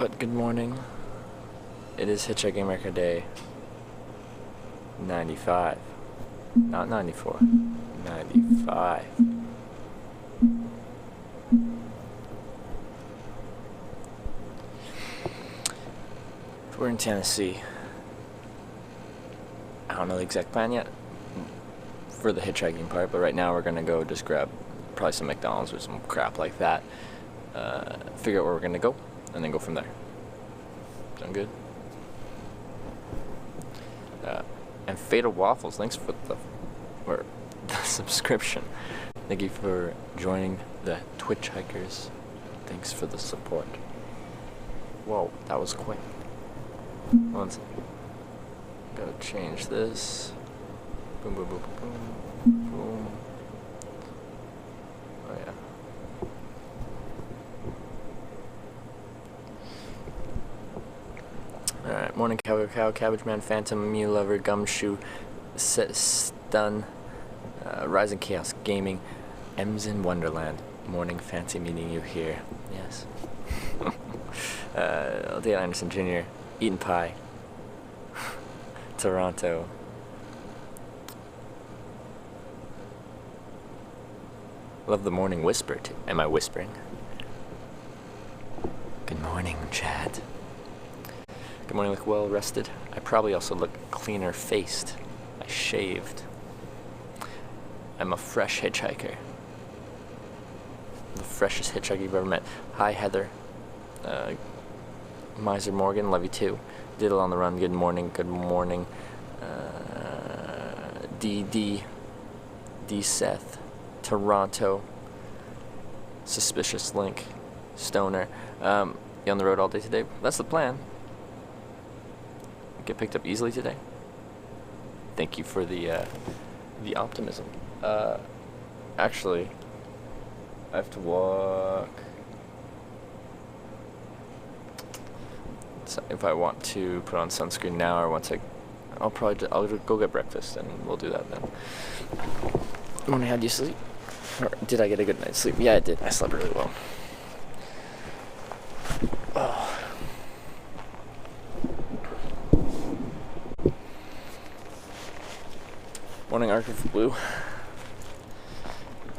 But good morning. It is Hitchhiking America Day 95. Not 94. 95. We're in Tennessee. I don't know the exact plan yet for the hitchhiking part, but right now we're gonna go just grab probably some McDonald's or some crap like that, figure out where we're gonna go, and then go from there. Sound good? And Fatal Waffles, thanks for the subscription. Thank you for joining the Twitch Hikers. Thanks for the support. Whoa, that was quick. One second. Gotta change this. Boom, boom, boom, boom, boom, boom. Oh yeah. Alright, morning cow, cabbage man, phantom, mew lover, gumshoe, stun, rising chaos gaming, M's in Wonderland. Morning, fancy meeting you here. Yes. Dale Anderson Jr. Eaten pie. Toronto. Love the morning whisper too. Am I whispering? Good morning, Chad. Good morning, look well rested. I probably also look cleaner faced. I shaved. I'm a fresh hitchhiker. The freshest hitchhiker you've ever met. Hi, Heather. Miser Morgan, love you too. Diddle on the run, good morning, good morning. D Seth, Toronto, Suspicious Link, Stoner. You on the road all day today? That's the plan. Get picked up easily today. Thank you for the optimism. Actually, I have to walk. So if I want to put on sunscreen now, or once I'll go get breakfast and we'll do that then. Morning, how'd you sleep? Or did I get a good night's sleep? Yeah, I did. I slept really well. Oh. Morning, Arc of Blue.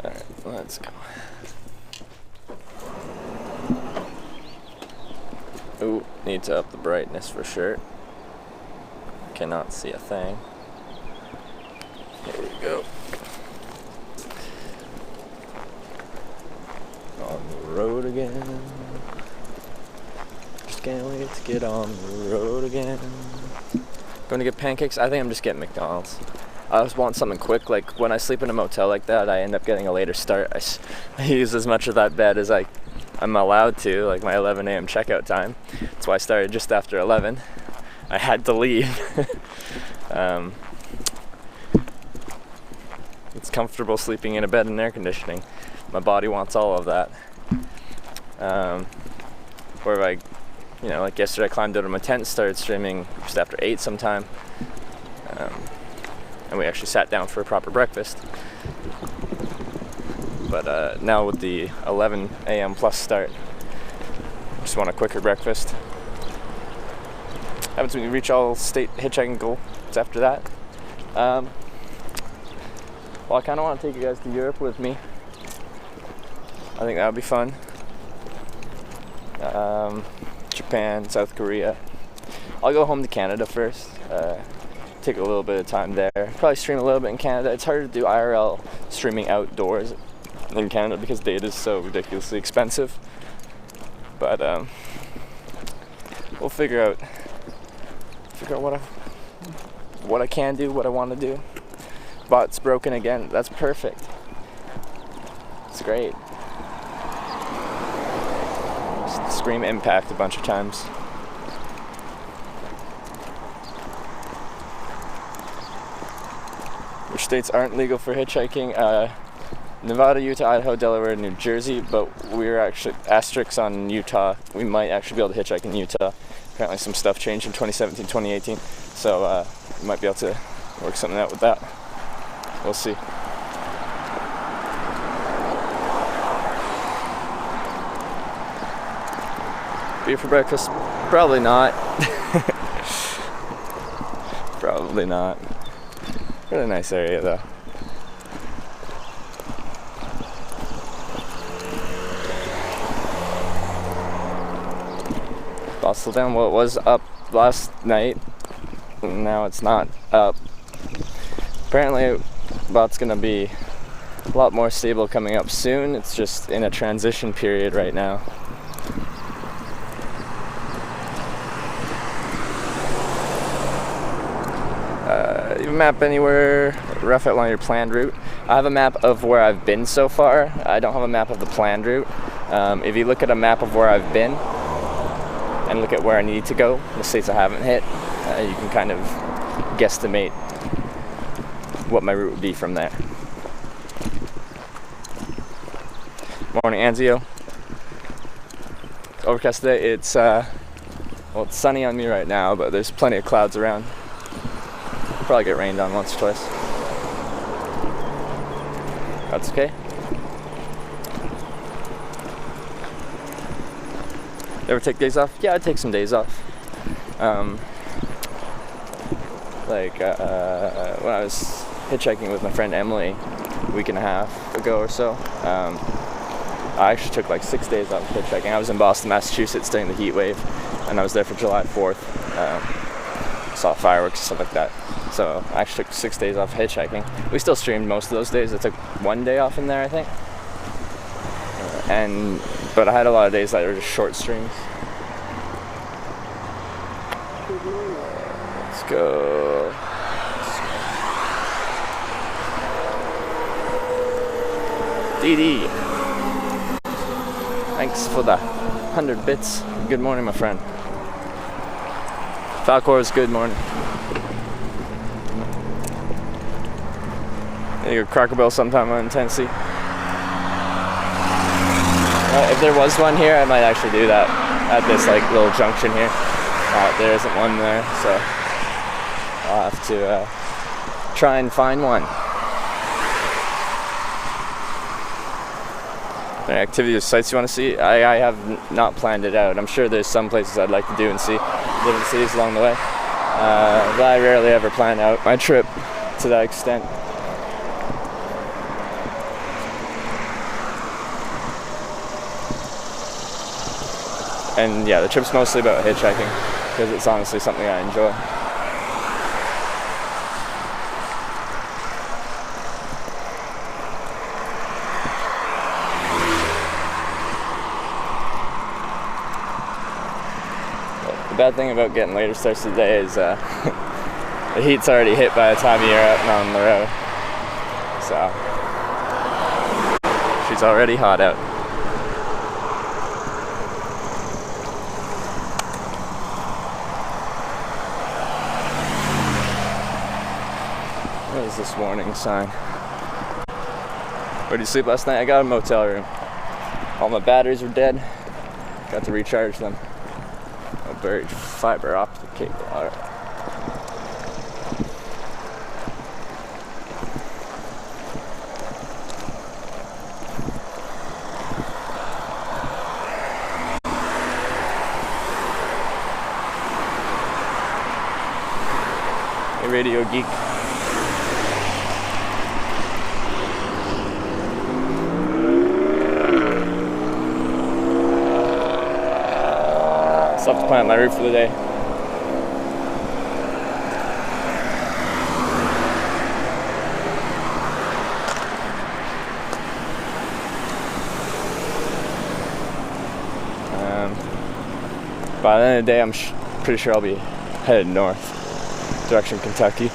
Alright, let's go. Ooh, need to up the brightness for sure. Cannot see a thing. Here we go. On the road again. Just can't wait to get on the road again. Going to get pancakes? I think I'm just getting McDonald's. I just want something quick. Like when I sleep in a motel like that, I end up getting a later start. I use as much of that bed as I'm allowed to, like my 11 a.m. checkout time. That's why I started just after 11. I had to leave. It's comfortable sleeping in a bed and air conditioning. My body wants all of that. Or if like yesterday I climbed out of my tent and started streaming just after 8 sometime. And we actually sat down for a proper breakfast. But now with the 11 a.m. plus start, just want a quicker breakfast. Happens when you reach all state hitchhiking goals after that. Well, I kind of want to take you guys to Europe with me. I think that would be fun. Japan, South Korea. I'll go home to Canada first. Take a little bit of time there. Probably stream a little bit in Canada. It's hard to do IRL streaming outdoors in Canada because data is so ridiculously expensive. But we'll figure out what I can do, what I want to do. Bot's broken again. That's perfect. It's great. Just scream impact a bunch of times. Which states aren't legal for hitchhiking? Nevada, Utah, Idaho, Delaware, New Jersey, but we're actually asterisks on Utah. We might actually be able to hitchhike in Utah. Apparently some stuff changed in 2017, 2018, so we might be able to work something out with that. We'll see. Beer for breakfast? Probably not. Probably not. Really nice area though. Bosseltown, well, it was up last night. Now it's not up. Apparently, well, it's gonna be a lot more stable coming up soon. It's just in a transition period right now. You map anywhere, rough outline your planned route. I have a map of where I've been so far. I don't have a map of the planned route. If you look at a map of where I've been and look at where I need to go, the states I haven't hit, you can kind of guesstimate what my route would be from there. Morning, Anzio. Overcast today. It's well, it's sunny on me right now, but there's plenty of clouds around. Probably get rained on once or twice. That's okay. Ever take days off? Yeah, I take some days off. When I was hitchhiking with my friend Emily a week and a half ago or so, I actually took like 6 days off hitchhiking. I was in Boston, Massachusetts during the heat wave, and I was there for July 4th. Saw fireworks and stuff like that. So I actually took 6 days off hitchhiking. We still streamed most of those days. I took 1 day off in there, I think. But I had a lot of days that were just short streams. Let's go. DD. Thanks for the 100 bits. Good morning, my friend. Falcor's good morning. You go Cracker Barrel sometime on Tennessee. If there was one here, I might actually do that at this like little junction here. There isn't one there, so I'll have to try and find one. Any activity or sites you want to see? I have not planned it out. I'm sure there's some places I'd like to do and see different cities along the way. But I rarely ever plan out my trip to that extent. And yeah, the trip's mostly about hitchhiking because it's honestly something I enjoy. The bad thing about getting later starts today is the heat's already hit by the time you're out and on the road. So she's already hot out. What is this warning sign? Where did you sleep last night? I got a motel room. All my batteries were dead. Got to recharge them. A buried fiber optic cable. All right. Hey, Radio Geek. Still have to plant my roof for the day. By the end of the day, I'm pretty sure I'll be headed north, direction Kentucky.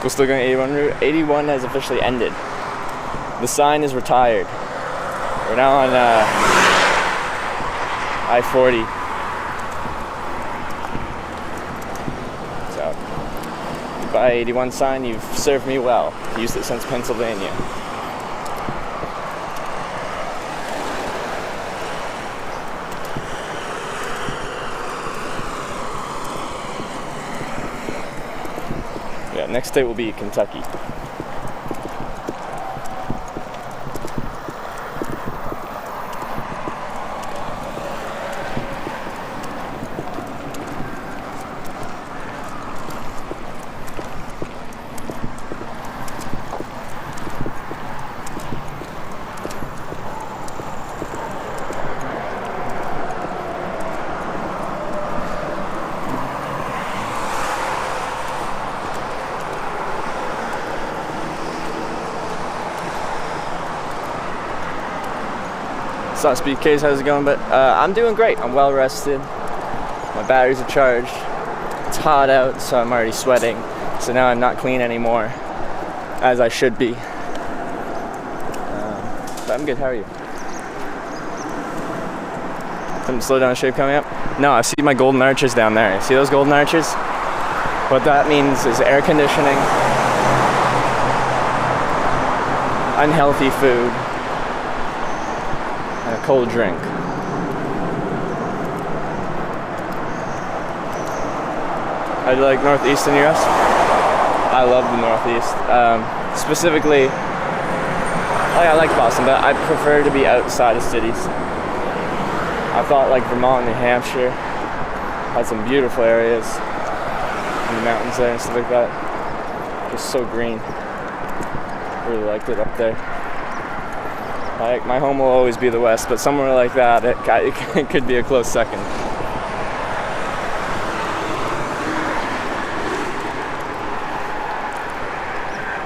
We're still going 81 route. 81 has officially ended. The sign is retired. We're now on I-40. So, goodbye 81 sign, you've served me well. Used it since Pennsylvania. next state will be Kentucky. Sauce BKs, how's it going? But I'm doing great. I'm well rested. My batteries are charged. It's hot out, so I'm already sweating. So now I'm not clean anymore, as I should be. But I'm good. How are you? Something to slow down the shape coming up? No, I see my golden arches down there. See those golden arches? What that means is air conditioning, unhealthy food, and a cold drink. How do you like Northeastern US? I love the Northeast. Specifically, I like Boston, but I prefer to be outside of cities. I thought like Vermont and New Hampshire had some beautiful areas in the mountains there and stuff like that. Just so green. Really liked it up there. Like, my home will always be the West, but somewhere like that, it could be a close second.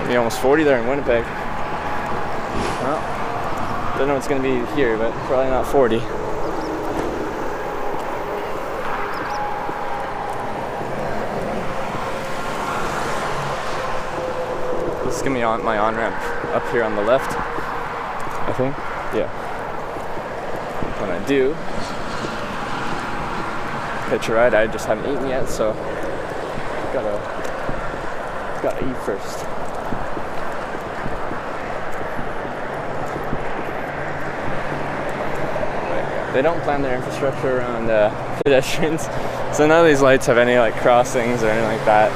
Maybe almost 40 there in Winnipeg. Well, don't know what's going to be here, but probably not 40. This is going to be my on-ramp up here on the left. I think, yeah. When I do hitch a ride, I just haven't eaten yet, so gotta eat first. They don't plan their infrastructure around pedestrians, so none of these lights have any like crossings or anything like that.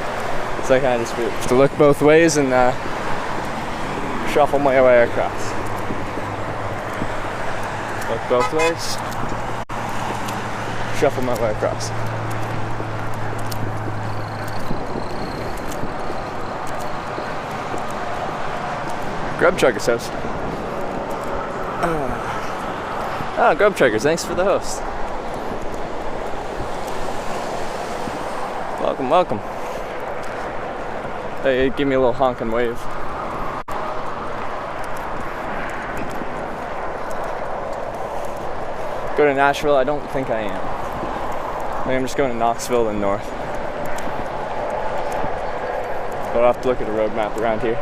So I kind of just have to look both ways and shuffle my way across. Look both ways, shuffle my way across. Grub Truckers host. Grub Truckers, thanks for the host. Welcome, welcome. Hey, give me a little honk and wave. Go to Nashville? I don't think I am. Maybe I'm just going to Knoxville and north. But I'll have to look at a road map around here.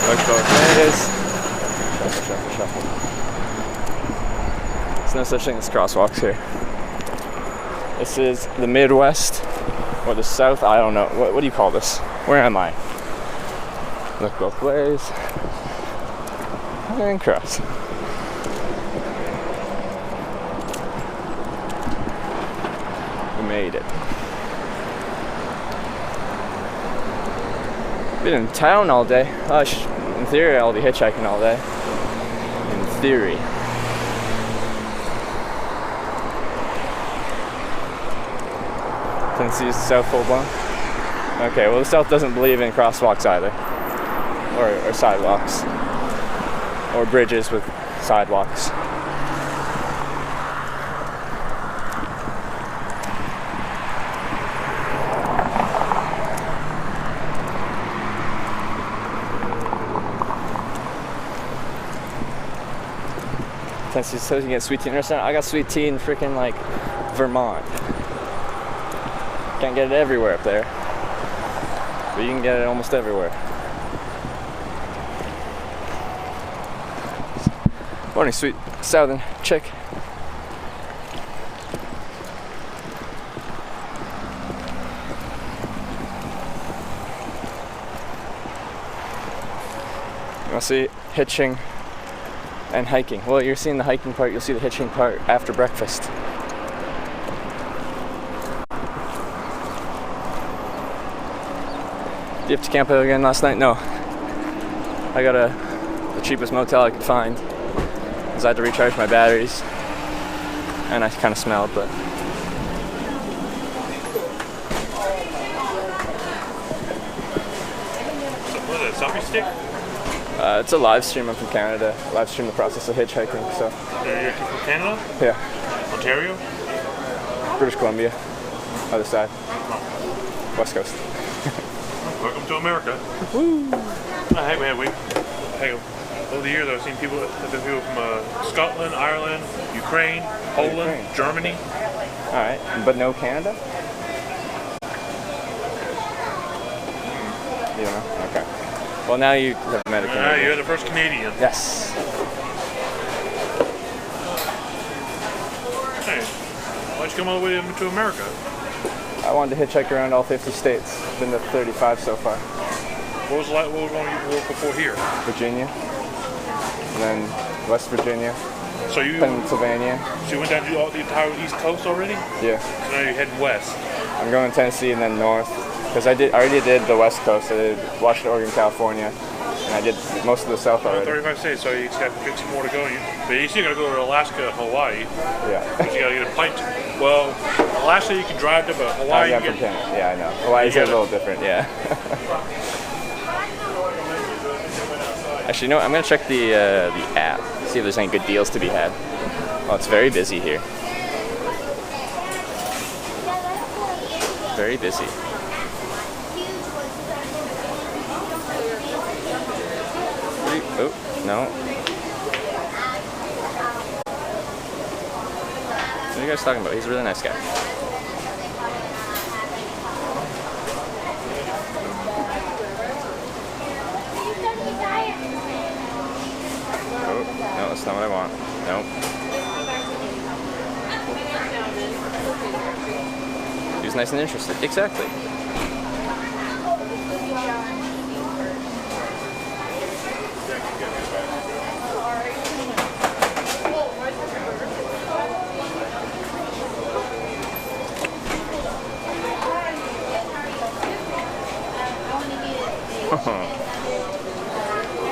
Look both ways. Shuffle. There's no such thing as crosswalks here. This is the Midwest or the South. I don't know. What do you call this? Where am I? Look both ways. And cross. We made it. Been in town all day. In theory, I'll be hitchhiking all day. In theory. Tennessee's South full blown. Okay, well the South doesn't believe in crosswalks either. Or sidewalks. Or bridges with sidewalks. Tennessee says you get sweet tea in a restaurant. I got sweet tea in freaking like Vermont. Can't get it everywhere up there, but you can get it almost everywhere. Morning, sweet southern chick. You'll see hitching and hiking. Well, you're seeing the hiking part, you'll see the hitching part after breakfast. Did you have to camp out again last night? No. I got the cheapest motel I could find, because I had to recharge my batteries. And I kind of smelled, but... What is that, selfie stick? It's a live stream. I'm from Canada. Live stream the process of hitchhiking, so... You're from Canada? Yeah. Ontario? British Columbia. Other side. West Coast. Welcome to America. Woo! Hey man, over the years I've seen people, from Scotland, Ireland, Ukraine, Poland, Germany. Alright, but no Canada? You don't know? Okay. Well, now you have met a Canadian. You're the first Canadian. Yes. Hey, why'd you come all the way to America? I wanted to hitchhike around all 50 states. Been to 35 so far. What was one you worked before here? Virginia. And then West Virginia. So you Pennsylvania. So you went down to the entire East Coast already? Yeah. So now you're heading west. I'm going to Tennessee and then north. Because I already did the West Coast. I did Washington, Oregon, California. And I did most of the South already. 35 states, so you just got 50 more to go. But you still got to go to Alaska, Hawaii. Yeah. Because you got to get a flight. Well, Alaska you can drive to, but Hawaii you get... Yeah, I know. Hawaii's a little different, yeah. Actually, you know what? I'm going to check the app. See if there's any good deals to be had. Oh, it's very busy here. Very busy. Oh, no. What are you guys talking about? He's a really nice guy. Oh, no, that's not what I want. Nope. He was nice and interested. Exactly.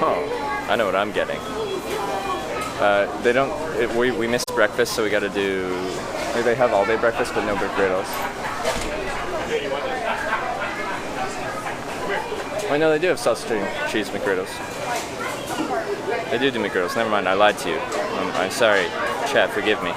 Oh, I know what I'm getting. They don't. We missed breakfast, so we got to do. Maybe they have all-day breakfast, but no McGriddles. Wait, no, they do have sausage and cheese McGriddles. They do McGriddles. Never mind, I lied to you. I'm sorry, chat. Forgive me.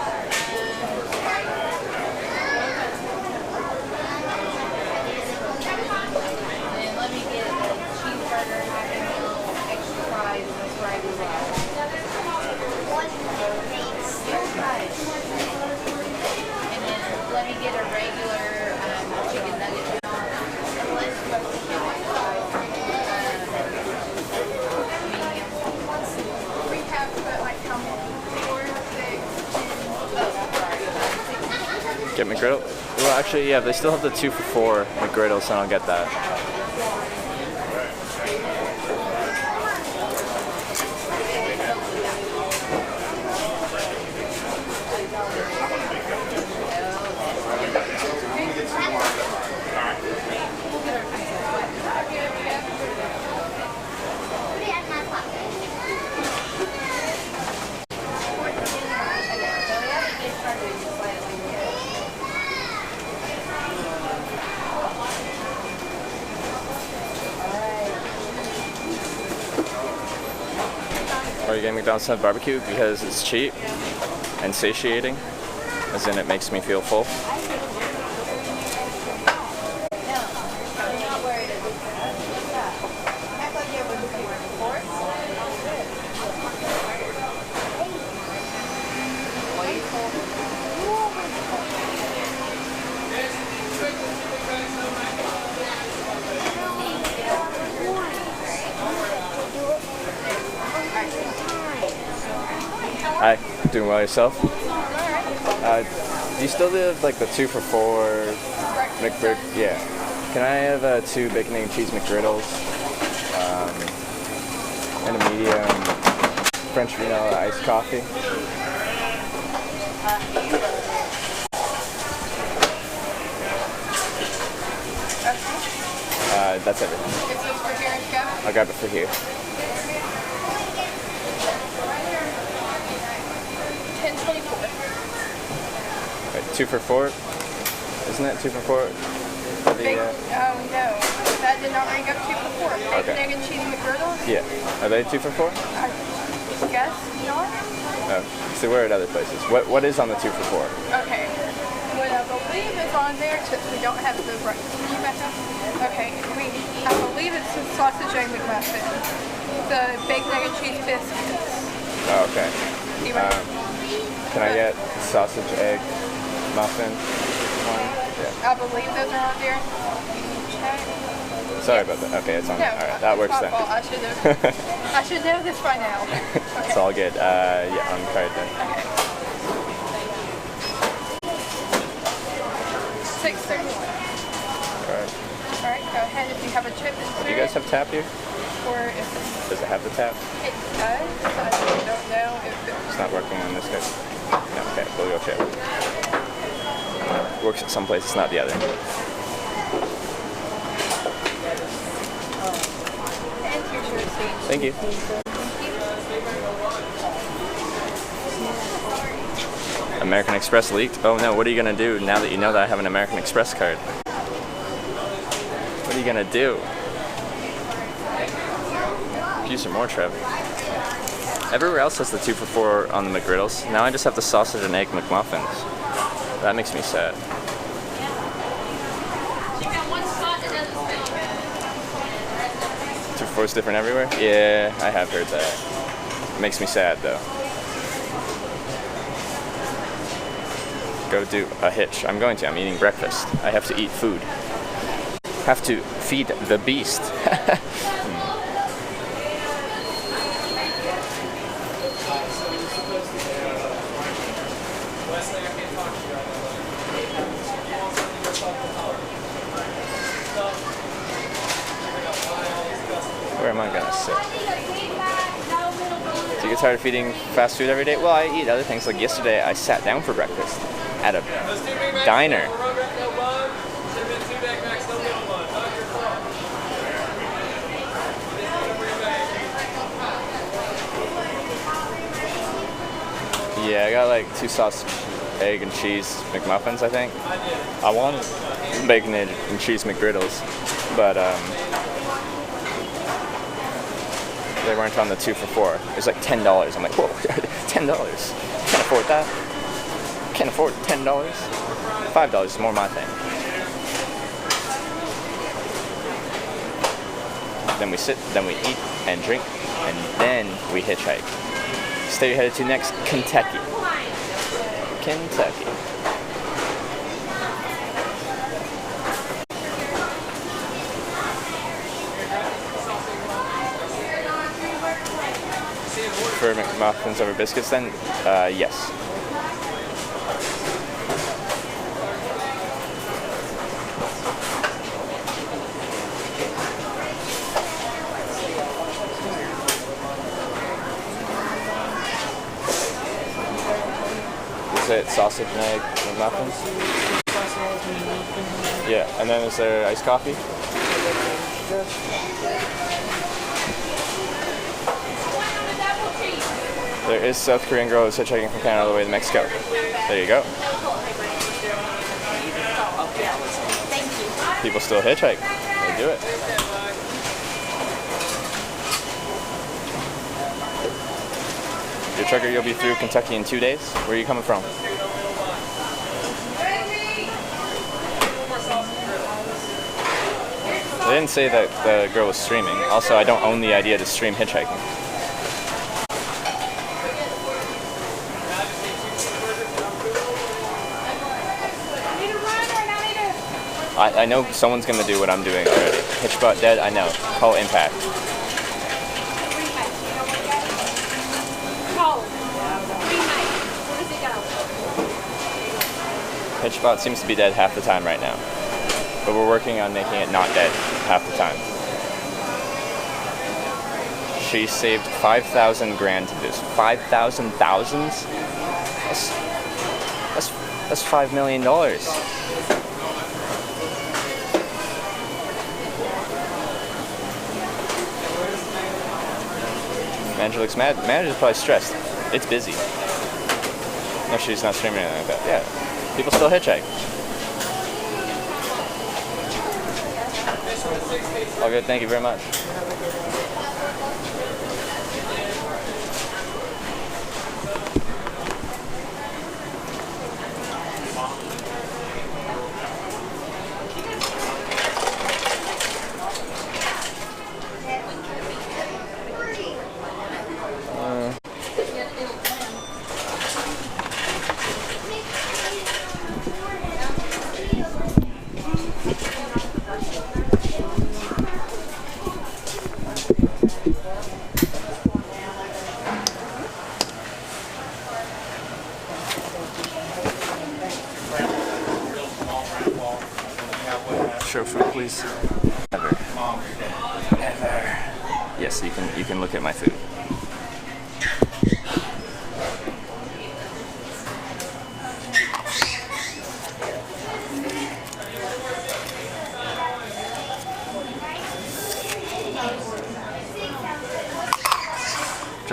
Get McGriddle? Well, actually, yeah, they still have the 2 for $4 McGriddle, so I'll get that. Are you getting McDonald's barbecue? Because it's cheap and satiating, as in it makes me feel full. Hi, doing well yourself? Do you still do like the 2 for $4 McBurger? Yeah. Can I have 2 bacon and cheese McGriddles? And a medium French vanilla iced coffee. That's everything. Is this for here and go? I'll grab it for here. 1024. Wait, 2 for $4? Isn't it 2 for $4? For the, Oh no, that did not ring up 2 for 4. Bacon, Okay. egg, and cheese McGriddles? yeah. Are they 2 for $4? I guess not. Oh, so we're at other places. What is on the 2 for Okay. What I believe is on there, since we don't have the right. Can you back up? Okay. I believe it's the sausage egg McMuffin. The bacon, egg, and cheese biscuits. 4? Oh, okay. You want Can I get sausage egg muffin one? Yeah. I believe those are on there. Can you check? Sorry about that. Okay, it's on. No, All right, that works my then. fault. I should have. I should know this by now. Okay. It's all good. Yeah, on card then. Okay. 631. Card. All right, go ahead. If you have a chip insert, Do you guys have tap here? or if Does it have the tap? it does, I don't know if It's not working on this card. No, okay, we'll go check. Works at some places, not the other. and here's your receipt. Thank you. American Express leaked? Oh no, what are you gonna do now that you know that I have an American Express card? What are you gonna do? Use some more, Trev. Everywhere else has the 2 for $4 on the McGriddles. Now I just have the sausage and egg McMuffins. That makes me sad. You got one spot that doesn't smell good. 2 for $4 is different everywhere? Yeah, I have heard that. It makes me sad though. Go do a hitch. I'm going to. I'm eating breakfast. I have to eat food. Have to feed the beast. Where am I gonna sit? Do you get tired of eating fast food every day? Well, I eat other things. Like yesterday, I sat down for breakfast at a diner. Yeah, I got like 2 sausage, egg, and cheese McMuffins, I think. I wanted bacon, egg, and cheese McGriddles, but they weren't on the 2 for $4. It was like $10. I'm like, whoa, $10. Can't afford that. Can't afford $10. $5 is more my thing. Then we sit, then we eat and drink, and then we hitchhike. State you're headed to next, Kentucky. Kentucky. For McMuffins over biscuits then? Yes. Is it sausage and egg McMuffins? Yeah, and then is there iced coffee? There is South Korean girl who's hitchhiking from Canada all the way to Mexico. There you go. People still hitchhike. They do it. Your trucker, you'll be through Kentucky in 2 days? Where are you coming from? They didn't say that the girl was streaming. Also, I don't own the idea to stream hitchhiking. I know someone's gonna do what I'm doing already. Hitchbot dead, I know. Call Impact. Hitchbot seems to be dead half the time right now. But we're working on making it not dead half the time. she saved 5,000 grand to this. 5,000 thousands? That's $5 million. Manager looks mad. Manager's probably stressed. It's busy. No, she's not streaming or anything like that. Yeah. People still hitchhike. All good, thank you very much. Show food, please. Never. Never. Yes, you can look at my food.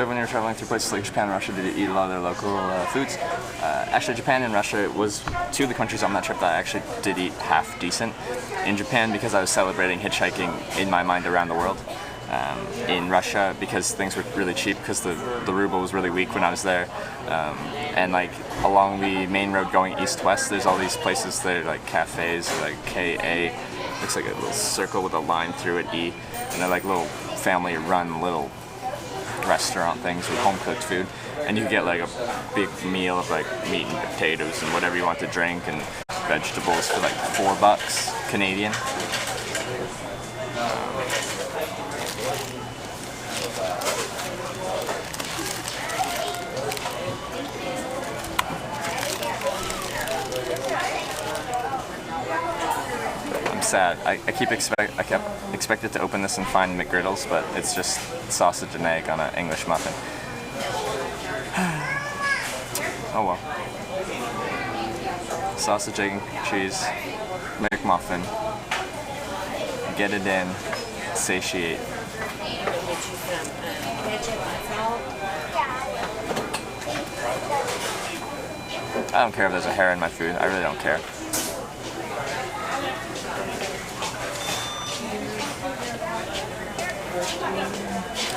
When you're traveling through places like Japan and Russia, did you eat a lot of their local foods? Actually, Japan and Russia was two of the countries on that trip that I actually did eat half decent. In Japan, because I was celebrating hitchhiking in my mind around the world. In Russia, because things were really cheap, because the ruble was really weak when I was there. And like along the main road going east-west, there's all these places that are like cafes, like KA. Looks like a little circle with a line through it, E. And they're like little family-run little restaurant things with home-cooked food, and you get like a big meal of like meat and potatoes and whatever you want to drink and vegetables for like $4 Canadian. I'm sad. I kept expected to open this and find McGriddles, but it's just sausage and egg on an English muffin. Oh well. Sausage, egg, cheese, McMuffin. Get it in, satiate. I don't care if there's a hair in my food. I really don't care.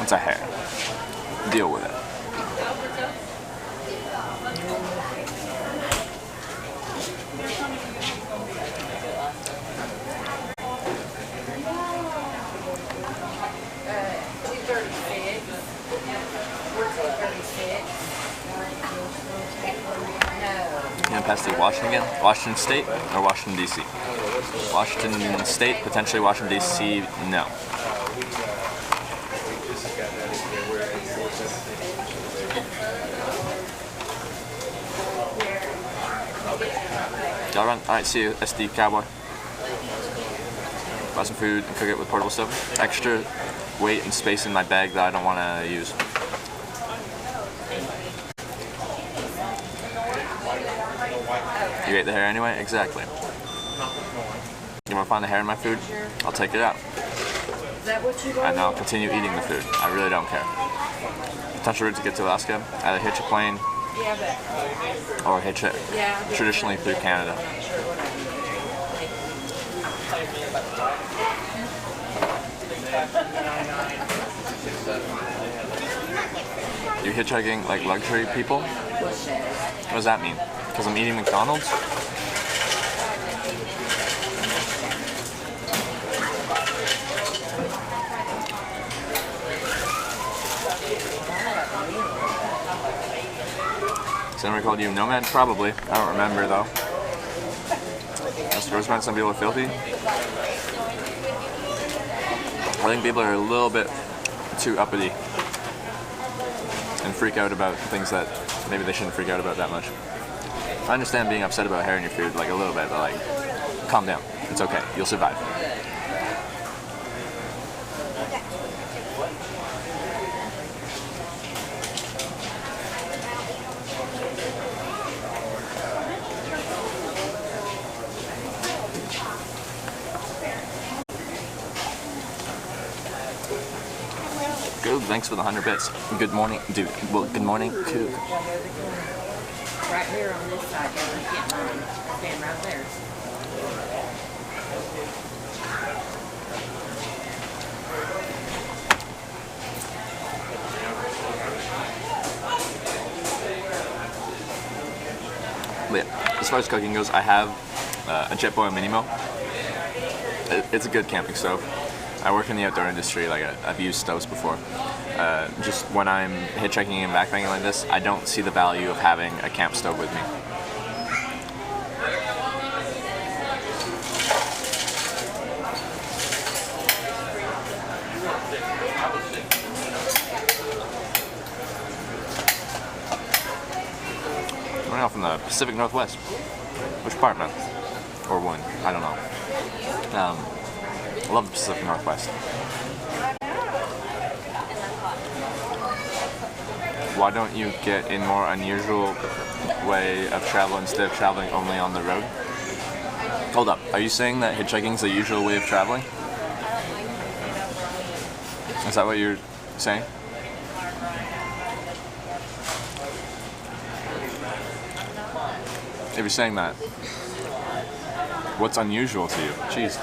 It's a hair. Deal with it. You gonna pass through Washington again? Washington State or Washington DC? Washington State, potentially Washington DC, no. Y'all run? Alright, see you, SD Cowboy. Buy some food and cook it with portable stove. Extra weight and space in my bag that I don't want to use. You ate the hair anyway? Exactly. You want to find the hair in my food? I'll take it out. And I'll continue eating the food. I really don't care. Potential route to get to Alaska. Either hitch a plane or hitch it traditionally through Canada. You're hitchhiking like luxury people? What does that mean? Because I'm eating McDonald's? Has anyone called you a nomad? Probably. I don't remember though. Mr. Rosemont, some people are filthy. I think people are a little bit too uppity and freak out about things that maybe they shouldn't freak out about that much. I understand being upset about hair in your food, like a little bit, but like, calm down. It's okay. You'll survive. Coog, thanks for the 100 bits. Good morning, dude. Well, good morning, Coog. Right here on this side, you get mine. Stand right there. But yeah, as far as cooking goes, I have a Jetboil Minimo. It's a good camping stove. I work in the outdoor industry, like I've used stoves before. Just when I'm hitchhiking and backpacking like this, I don't see the value of having a camp stove with me. We're now from the Pacific Northwest. Which part, man? Or one? I don't know. I love the Pacific Northwest. Why don't you get in more unusual way of travel instead of traveling only on the road? Hold up, are you saying that hitchhiking is the usual way of traveling? Is that what you're saying? If you're saying that, what's unusual to you? Jeez.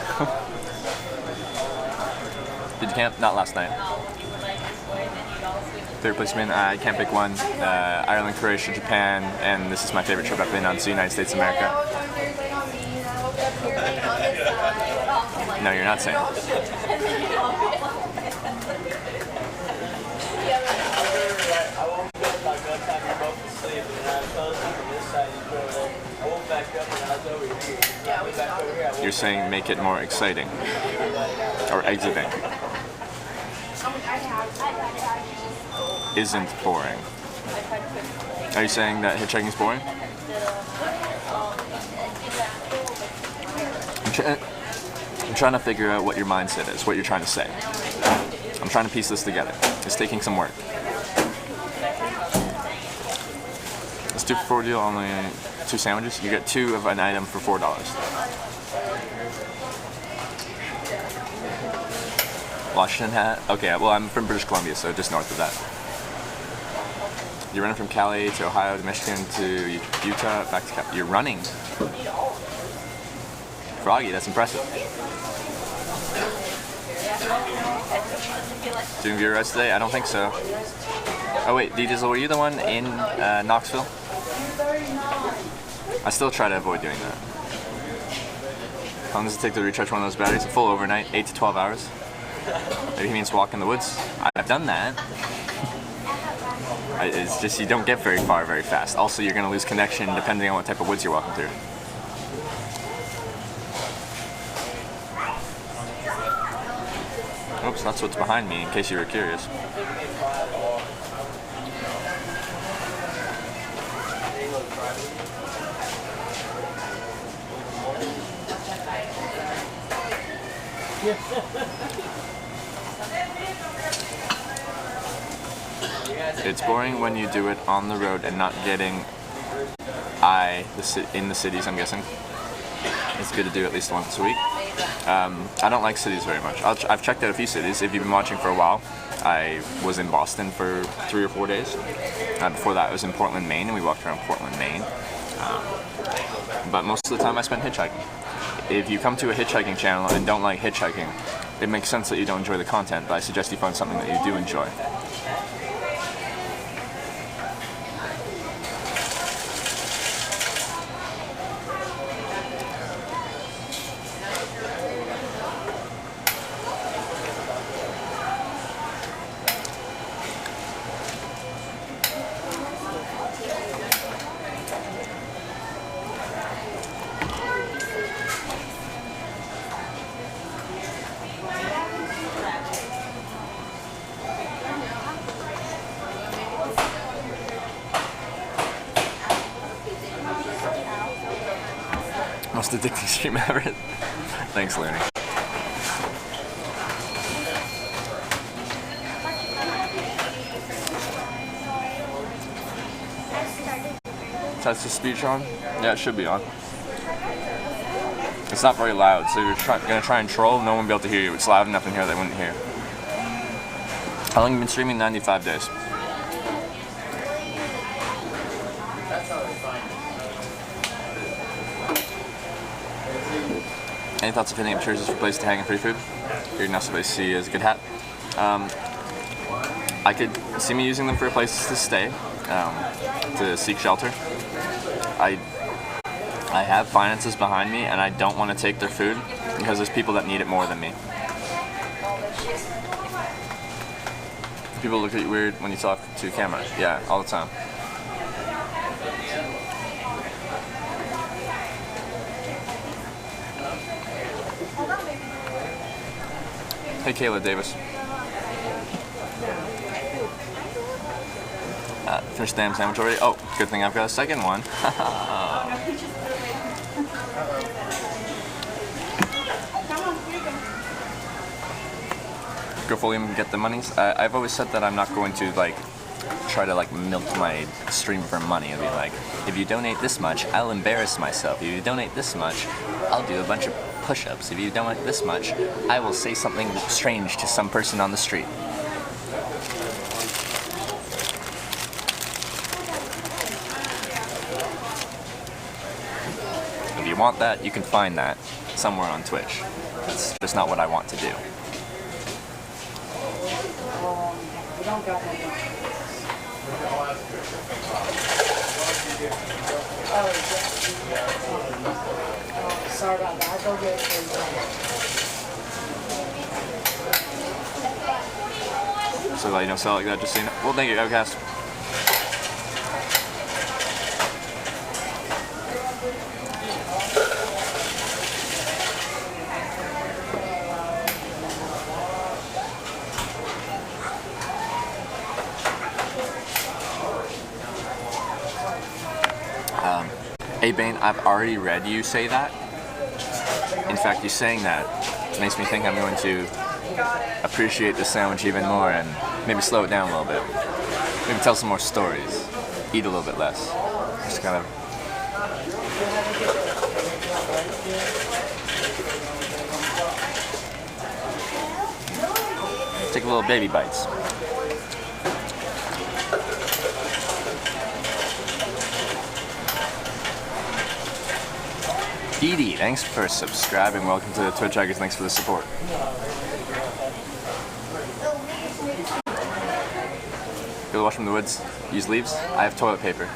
Did you camp? Not last night. Third place win. I can't pick one. Ireland, Croatia, Japan, and this is my favorite trip I've been on to the United States of America. No, you're not saying. You're saying make it more exciting or exciting. Isn't boring. Are you saying that hitchhiking is boring? I'm trying to figure out what your mindset is, what you're trying to say. I'm trying to piece this together. It's taking some work. Let's do for $4 deal, only 2 sandwiches. You get 2 of an item for $4. Washington hat? Okay, well I'm from British Columbia, so just north of that. You're running from Cali to Ohio to Michigan to Utah, back to Cali. You're running? Froggy, that's impressive. Doing viewer rides today? I don't think so. Oh wait, D-Dizzle, were you the one in Knoxville? I still try to avoid doing that. How long does it take to recharge one of those batteries? A full overnight, 8 to 12 hours. Maybe he means walk in the woods. I've done that. It's just you don't get very far very fast. Also, you're going to lose connection depending on what type of woods you're walking through. Oops, that's what's behind me, in case you were curious. It's boring when you do it on the road and not getting in the cities, I'm guessing. It's good to do at least once a week. I don't like cities very much. I've checked out a few cities. If you've been watching for a while, I was in Boston for 3 or 4 days. Before that, I was in Portland, Maine, and we walked around Portland, Maine. But most of the time I spent hitchhiking. If you come to a hitchhiking channel and don't like hitchhiking, it makes sense that you don't enjoy the content, but I suggest you find something that you do enjoy. Most addicting stream ever. Thanks, Looney. Test the speech on? Yeah, it should be on. It's not very loud, so you're gonna try and troll, no one will be able to hear you. It's loud enough in here they wouldn't hear. How long have you been streaming? 95 days. Any thoughts of hitting up Cheers for a place to hang and free food? Your next place to see is a good hat. I could see me using them for a place to stay, to seek shelter. I have finances behind me, and I don't want to take their food because there's people that need it more than me. People look at you weird when you talk to camera. Yeah, all the time. Hey, Kayla Davis. Finished the damn sandwich already? Oh, good thing I've got a second one. Go fully and get the monies. I've always said that I'm not going to try to milk my stream for money and be like, if you donate this much, I'll embarrass myself. If you donate this much, I'll do a bunch of push-ups. If you donate this much, I will say something strange to some person on the street. If you want that, you can find that somewhere on Twitch. That's just not what I want to do. Sorry about that. I'll go get it for you. So sell like that, just so you know. Well, thank you, Outcast. Hey Bane, I've already read you say that. In fact, you saying that makes me think I'm going to appreciate the sandwich even more and maybe slow it down a little bit. Maybe tell some more stories. Eat a little bit less. Just kind of... take little baby bites. Dee Dee, thanks for subscribing. Welcome to the Twitch Hackers. Thanks for the support. Go to wash from the woods. Use leaves. I have toilet paper.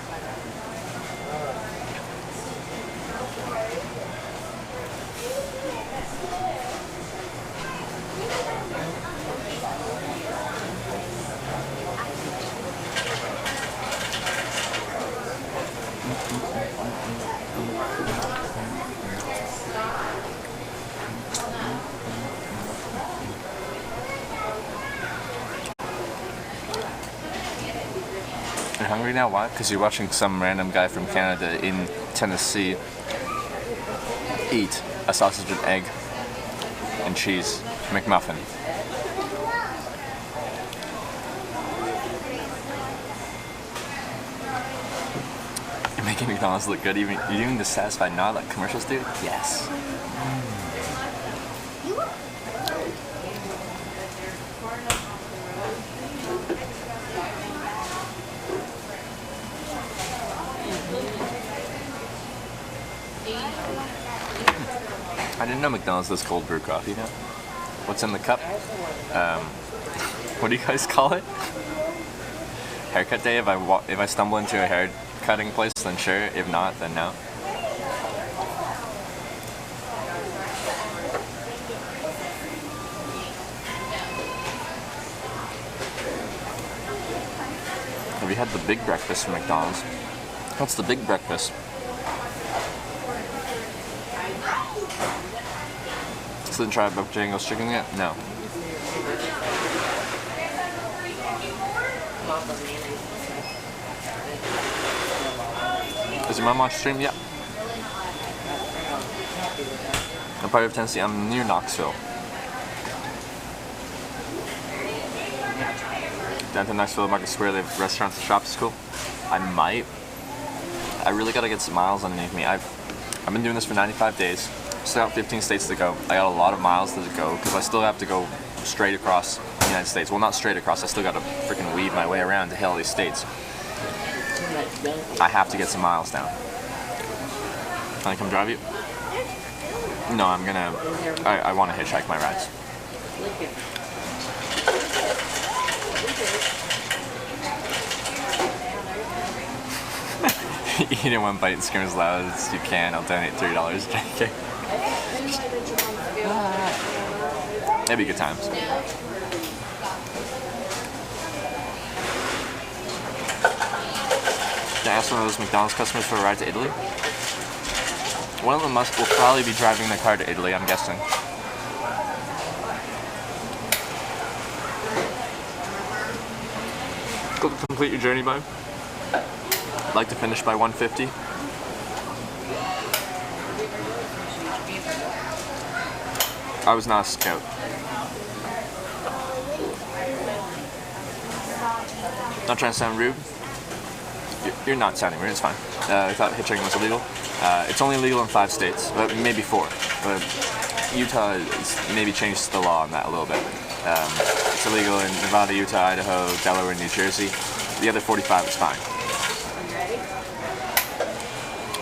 You're hungry now? Why? Because you're watching some random guy from Canada in Tennessee eat a sausage and egg and cheese McMuffin. You're making McDonald's look good. You're doing the satisfied nod like commercials do? Yes. I didn't know McDonald's does cold brew coffee now. What's in the cup? What do you guys call it? Haircut day? If I stumble into a hair cutting place, then sure. If not, then no. Have you had the big breakfast from McDonald's? What's the big breakfast? So didn't try Bojangles chicken yet? No. Is your mom on stream? Yeah. I'm part of Tennessee. I'm near Knoxville. Downtown Knoxville, Market Square, they have restaurants and shops. It's cool. I might. I really gotta get some miles underneath me. I've been doing this for 95 days. Still got 15 states to go. I got a lot of miles to go because I still have to go straight across the United States. Well, not straight across. I still got to freaking weave my way around to hit all these states. I have to get some miles down. Can I come drive you? No, I'm gonna. I want to hitchhike my rides. Eat in one bite and scream as loud as you can. I'll donate $3. JK. Maybe good times. Can I ask one of those McDonald's customers for a ride to Italy? One of them will probably be driving the car to Italy, I'm guessing. Complete your journey by? Like to finish by 150? I was not a scout. Not trying to sound rude. You're not sounding rude, it's fine. I thought hitchhiking was illegal. It's only illegal in 5 states, but maybe 4. But Utah has maybe changed the law on that a little bit. It's illegal in Nevada, Utah, Idaho, Delaware, and New Jersey. The other 45 is fine.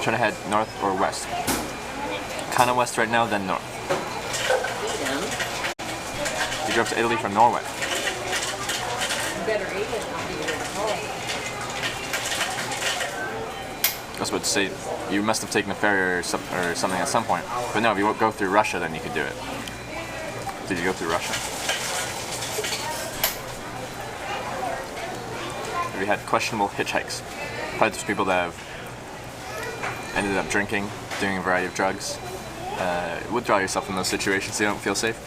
Trying to head north or west? Kind of west right now, then north. You drove to Italy from Norway. I was about to say, you must have taken a ferry or something at some point. But no, if you go through Russia, then you could do it. Did you go through Russia? Have you had questionable hitchhikes? Probably there's people that have ended up drinking, doing a variety of drugs. Withdraw yourself from those situations so you don't feel safe.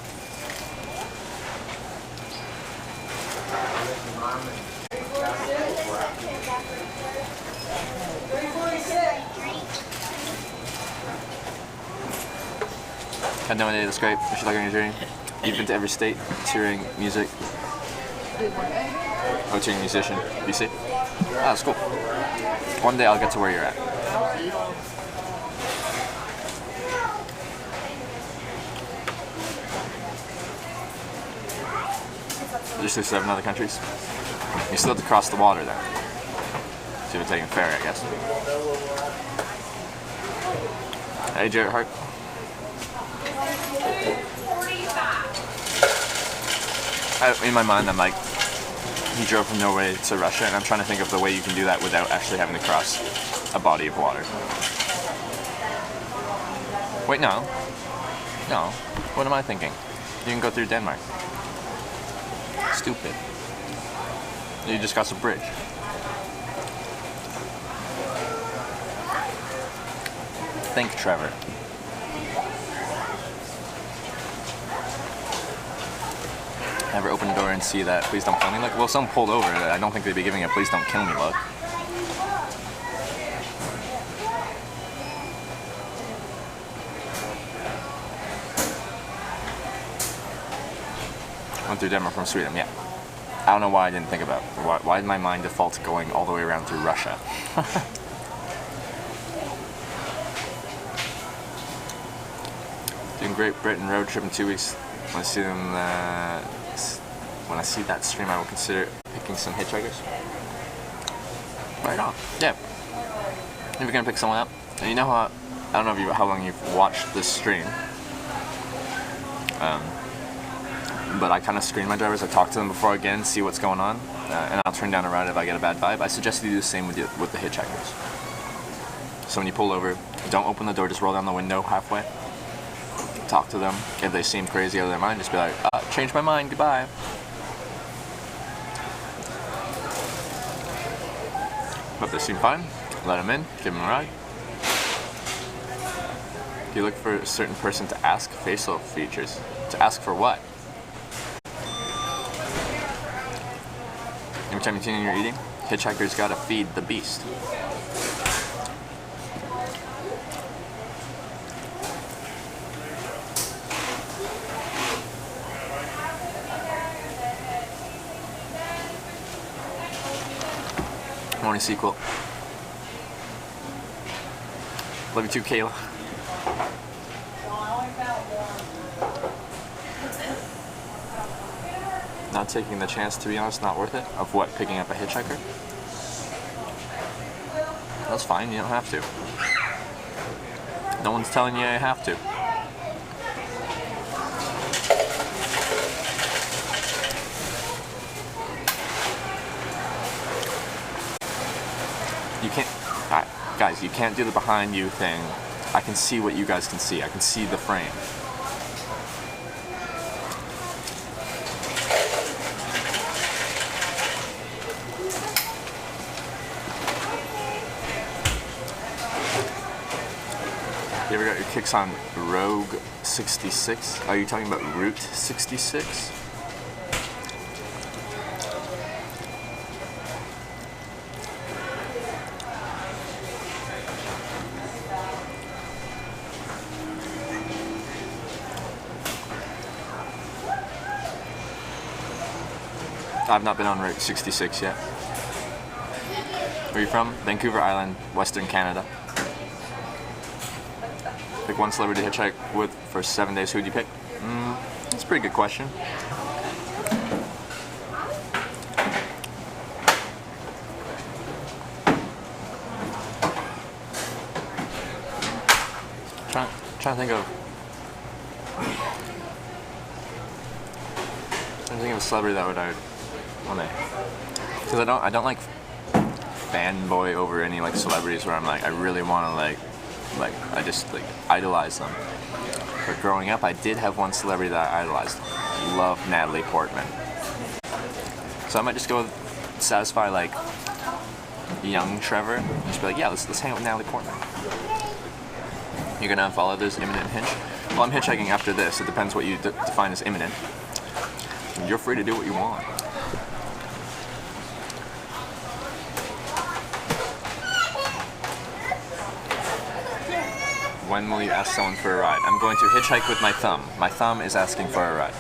Had no idea, that's great. Wish you luck on your journey. You've been to every state, touring music. Oh, touring musician, BC. Ah, that's cool. One day I'll get to where you're at. Just 7 other countries. You still have to cross the water then. So you're taking a ferry, I guess. Hey, Jared Hart. In my mind, I'm like, he drove from Norway to Russia, and I'm trying to think of the way you can do that without actually having to cross a body of water. Wait, no. No. What am I thinking? You can go through Denmark. Stupid. You just cross a bridge. Think, Trevor. Ever open the door and see that please don't kill me look? Well, someone pulled over. I don't think they'd be giving a please don't kill me look. Went through Denmark from Sweden, yeah. I don't know why I didn't think about it. Why did my mind default going all the way around through Russia? Doing Great Britain road trip in 2 weeks. When I see that stream, I will consider picking some hitchhikers. Right on. Yeah. If you're gonna pick someone up, and you know how I don't know how long you've watched this stream. But I kind of screen my drivers. I talk to them before I get in, see what's going on, and I'll turn down a ride if I get a bad vibe. I suggest you do the same with the hitchhikers. So when you pull over, don't open the door, just roll down the window halfway. Talk to them. If they seem crazy out of their mind, just be like, change my mind, goodbye. But if they seem fine, let them in, give them a ride. If you look for a certain person to ask facial features, to ask for what? Every time you tune in you're eating, hitchhikers gotta feed the beast. Morning sequel. Love you too, Kayla. Not taking the chance, to be honest, not worth it. Of what, picking up a hitchhiker? That's fine, you don't have to. No one's telling you you have to. You can't, guys, you can't do the behind you thing. I can see what you guys can see. I can see the frame. You ever got your kicks on Rogue 66? Are you talking about Route 66? I've not been on Route 66 yet. Where are you from? Vancouver Island, Western Canada. Pick one celebrity to hitchhike with for 7 days. Who'd you pick? That's a pretty good question. Trying to think of. Trying to think of a celebrity that would I want to. Because I don't like fanboy over any like celebrities where I'm like I really want to like I just like idolize them. But growing up, I did have one celebrity that I idolized. Love Natalie Portman. So I might just go satisfy like young Trevor. Just be like, yeah, let's hang out with Natalie Portman. You're gonna unfollow this imminent hinge? Well, I'm hitchhiking after this. It depends what you define as imminent. You're free to do what you want. When will you ask someone for a ride? I'm going to hitchhike with my thumb. My thumb is asking for a ride.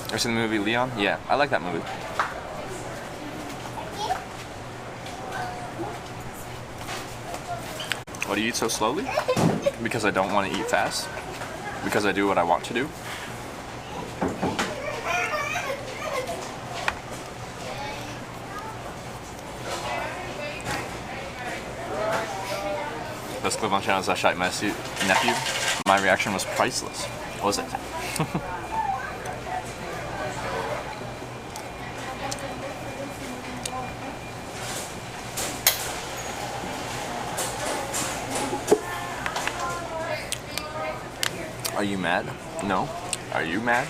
Ever seen the movie Leon? Yeah, I like that movie. Why do you eat so slowly? Because I don't want to eat fast. Because I do what I want to do. Best clip on channel is I shot my nephew. My reaction was priceless. What was it? Are you mad? No. Are you mad?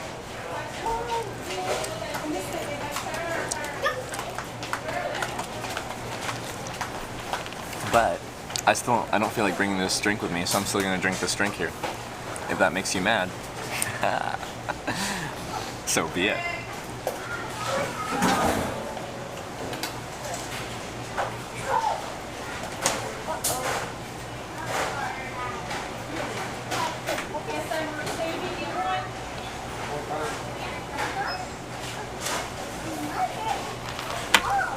But I don't feel like bringing this drink with me, so I'm still gonna drink this drink here. If that makes you mad, so be it.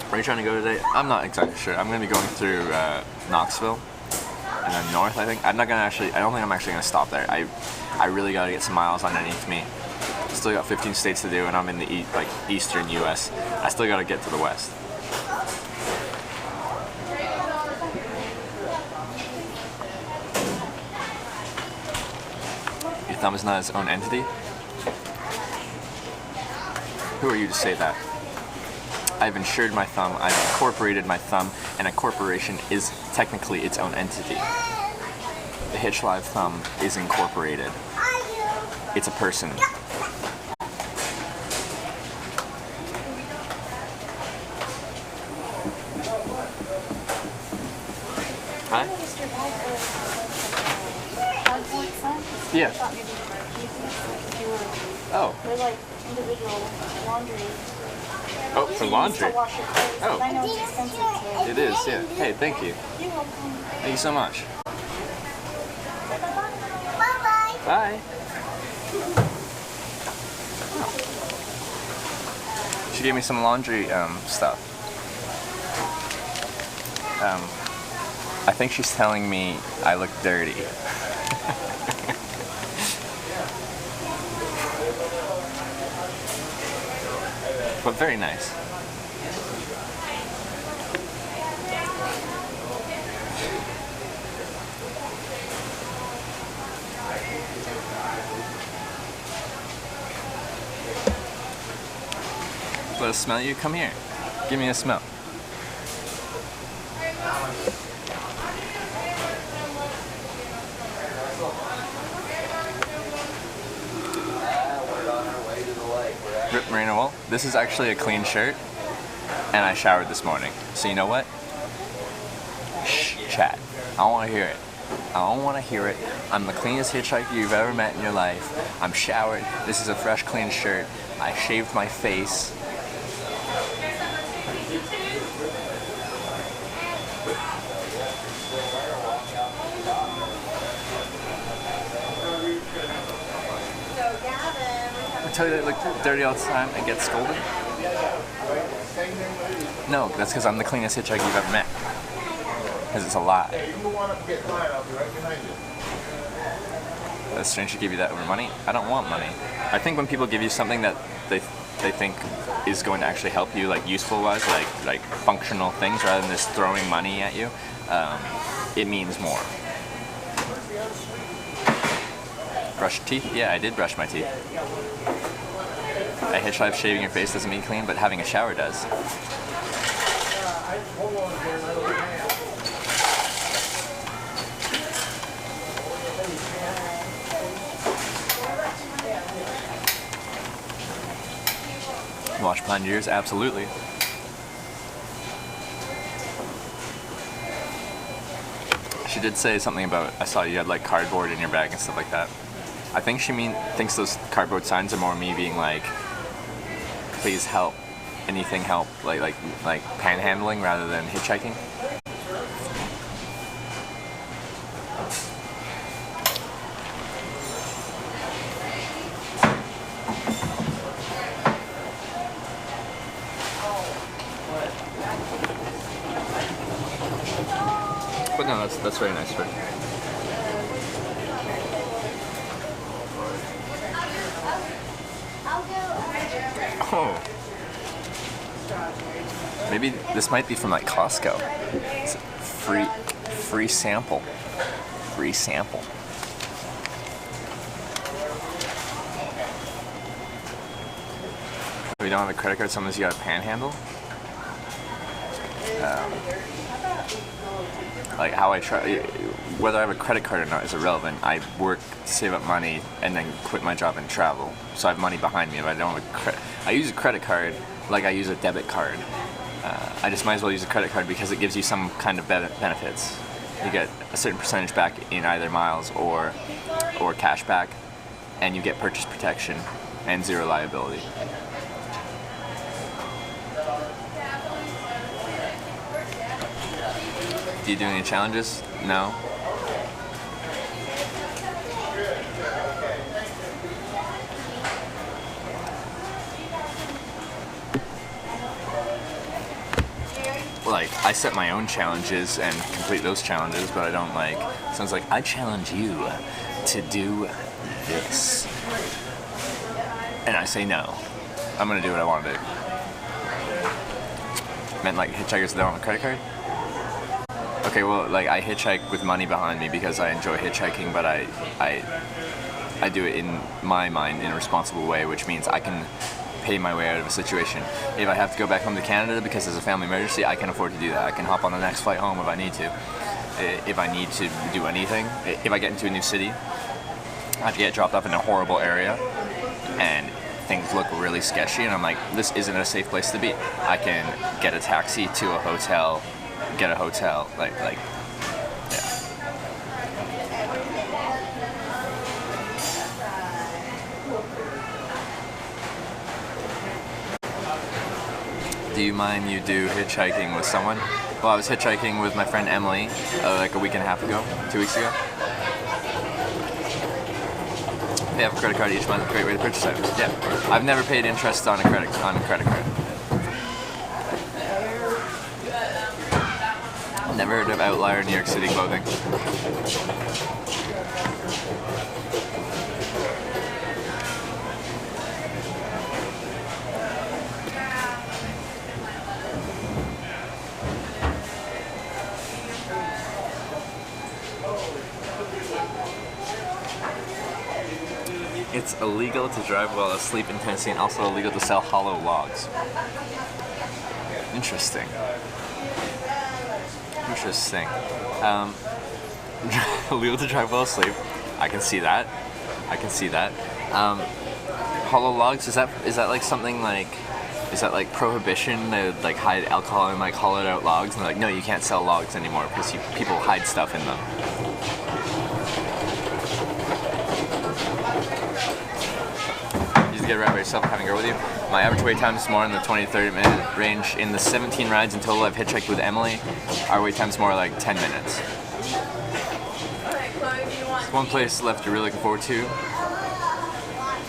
Where are you trying to go today? I'm not exactly sure. I'm going to be going through Knoxville and then north, I think. I don't think I'm actually going to stop there. I really got to get some miles underneath me. Still got 15 states to do, and I'm in the eastern U.S. I still got to get to the west. Your thumb is not its own entity? Who are you to say that? I've insured my thumb, I've incorporated my thumb, and a corporation is technically its own entity. The Hitch Live thumb is incorporated. It's a person. Hi? Yeah. Oh. They're like individual laundry. Oh, for laundry? Oh. I know it's expensive too. It is, yeah. Hey, thank you. You're welcome. Thank you so much. Bye-bye. Bye. She gave me some laundry stuff. I think she's telling me I look dirty. But very nice. Let us smell you? Come here. Give me a smell. Rip Merino wool. This is actually a clean shirt, and I showered this morning. So you know what? Shh, chat. I don't want to hear it. I don't want to hear it. I'm the cleanest hitchhiker you've ever met in your life. I'm showered. This is a fresh, clean shirt. I shaved my face. I tell you that I look dirty all the time and get scolded? No, that's because I'm the cleanest hitchhiker you've ever met. Because it's a lie. That's strange to give you that over money. I don't want money. I think when people give you something that they think is going to actually help you, like useful wise, like functional things, rather than just throwing money at you, it means more. Brush your teeth? Yeah, I did brush my teeth. A hitchhiker shaving your face doesn't mean clean, but having a shower does. Wash behind your ears? Absolutely. She did say something about, I saw you had like cardboard in your bag and stuff like that. I think she thinks those cardboard signs are more me being like, please help, anything help, like panhandling rather than hitchhiking. But no, that's very nice of her. Oh. Maybe this might be from like Costco. It's a free sample. Free sample. If you don't have a credit card, sometimes you gotta panhandle. Like how I try, whether I have a credit card or not is irrelevant. I work to save up money and then quit my job and travel. So I have money behind me, but I don't have a credit. I use a credit card like I use a debit card. I just might as well use a credit card because it gives you some kind of benefits. You get a certain percentage back in either miles or cash back, and you get purchase protection and zero liability. Do you do any challenges? No. Like, I set my own challenges and complete those challenges, but I don't like, sounds like, I challenge you to do this. And I say no. I'm gonna do what I want to do. Meant like hitchhikers that don't have a credit card? Okay, well, like I hitchhike with money behind me because I enjoy hitchhiking, but I do it in my mind in a responsible way, which means I can pay my way out of a situation. If I have to go back home to Canada because there's a family emergency, I can afford to do that. I can hop on the next flight home if I need to. If I need to do anything, if I get into a new city, I have to get dropped off in a horrible area, and things look really sketchy, and I'm like, this isn't a safe place to be. I can get a taxi to a hotel, get a hotel, like, yeah. Do you mind you do hitchhiking with someone? Well, I was hitchhiking with my friend Emily like a week and a half ago, 2 weeks ago. They have a credit card each month, great way to purchase items. Yeah, I've never paid interest on a credit card. Never heard of Outlier New York City clothing. It's illegal to drive while asleep in Tennessee and also illegal to sell hollow logs. Interesting. Interesting. Illegal to drive while asleep. I can see that. I can see that. Hollow logs, is that like something like, is that like prohibition? They would like hide alcohol in like hollowed out logs and they're like, no, you can't sell logs anymore because people hide stuff in them. Get a ride by yourself, having a girl with you. My average wait time is more in the 20 to 30 minute range. In the 17 rides in total I've hitchhiked with Emily, our wait time's more like 10 minutes. One place left you're really looking forward to,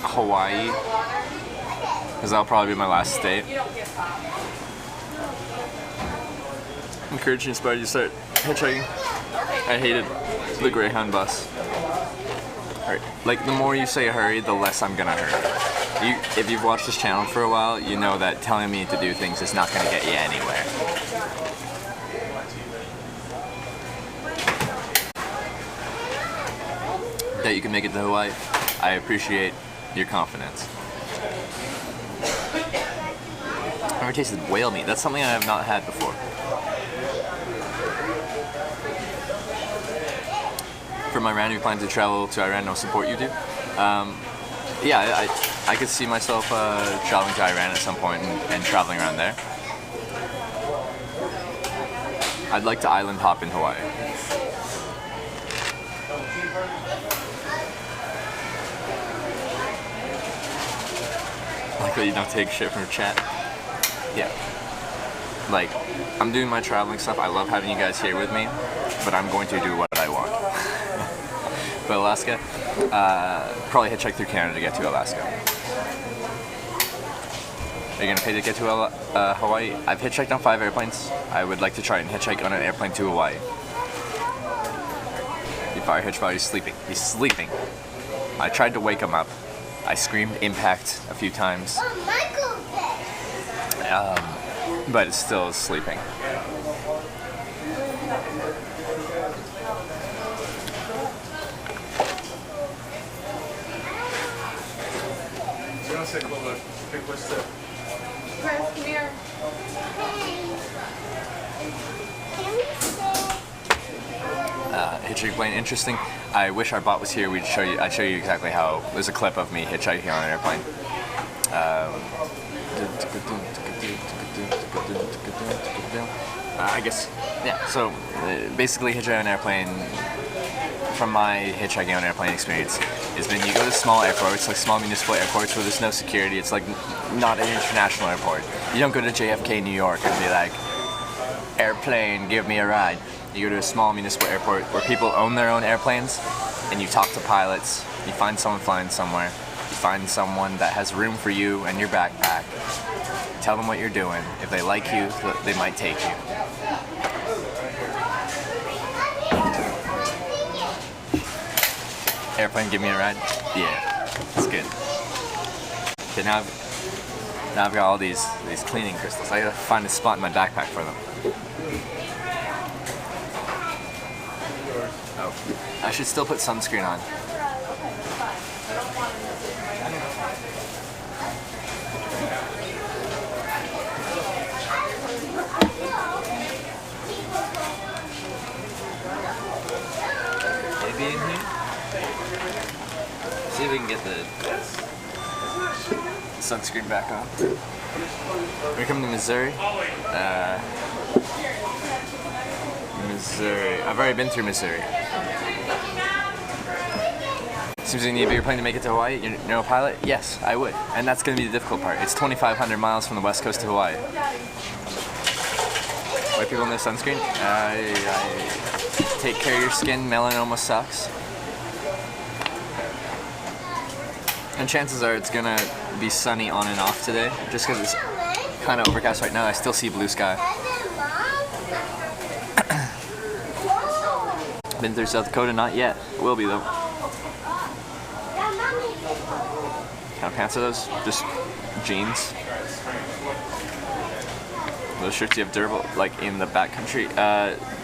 Hawaii, because that'll probably be my last state. Encouraging, inspired you to start hitchhiking. I hated the Greyhound bus. Alright, like the more you say hurry, the less I'm gonna hurry. If you've watched this channel for a while, you know that telling me to do things is not gonna get you anywhere. That you can make it to Hawaii, I appreciate your confidence. I've never tasted whale meat. That's something I have not had before. For my round, you plan to travel to Iran, no support you do? Yeah, I could see myself traveling to Iran at some point and traveling around there. I'd like to island hop in Hawaii. Like that you don't take shit from chat. Yeah. Like, I'm doing my traveling stuff. I love having you guys here with me, but I'm going to do what I want. But Alaska, probably hitchhike through Canada to get to Alaska. Are you gonna pay to get to Hawaii? I've hitchhiked on 5 airplanes. I would like to try and hitchhike on an airplane to Hawaii. You fire hitch while he's sleeping. He's sleeping. I tried to wake him up. I screamed impact a few times. But it's still sleeping. Chris, come here. Hitchhiking plane, interesting. I wish our bot was here. I'd show you exactly how. There's a clip of me hitchhiking on an airplane. I guess, yeah. So basically, hitchhiking on an airplane. From my hitchhiking on an airplane experience, is when you go to small airports, like small municipal airports where there's no security. It's like not an international airport. You don't go to JFK, New York, and be like, airplane, give me a ride. You go to a small municipal airport where people own their own airplanes, and you talk to pilots. You find someone flying somewhere. You find someone that has room for you and your backpack. Tell them what you're doing. If they like you, they might take you. Airplane, give me a ride? Yeah, it's good. Okay, now I've got all these cleaning crystals. I gotta find a spot in my backpack for them. Oh, I should still put sunscreen on. Maybe in here? See if we can get the sunscreen back on. We're coming to Missouri. Missouri. I've already been through Missouri. Seems like you need a bigger plane to make it to Hawaii. You're no pilot? Yes, I would. And that's going to be the difficult part. It's 2,500 miles from the west coast to Hawaii. White people in their sunscreen? Take care of your skin. Melanoma sucks. And chances are it's gonna be sunny on and off today, just because it's kind of overcast right now. I still see blue sky. Been through South Dakota? Not yet. Will be though. Kind of pants are those? Just jeans. Those shirts you have durable, like in the backcountry.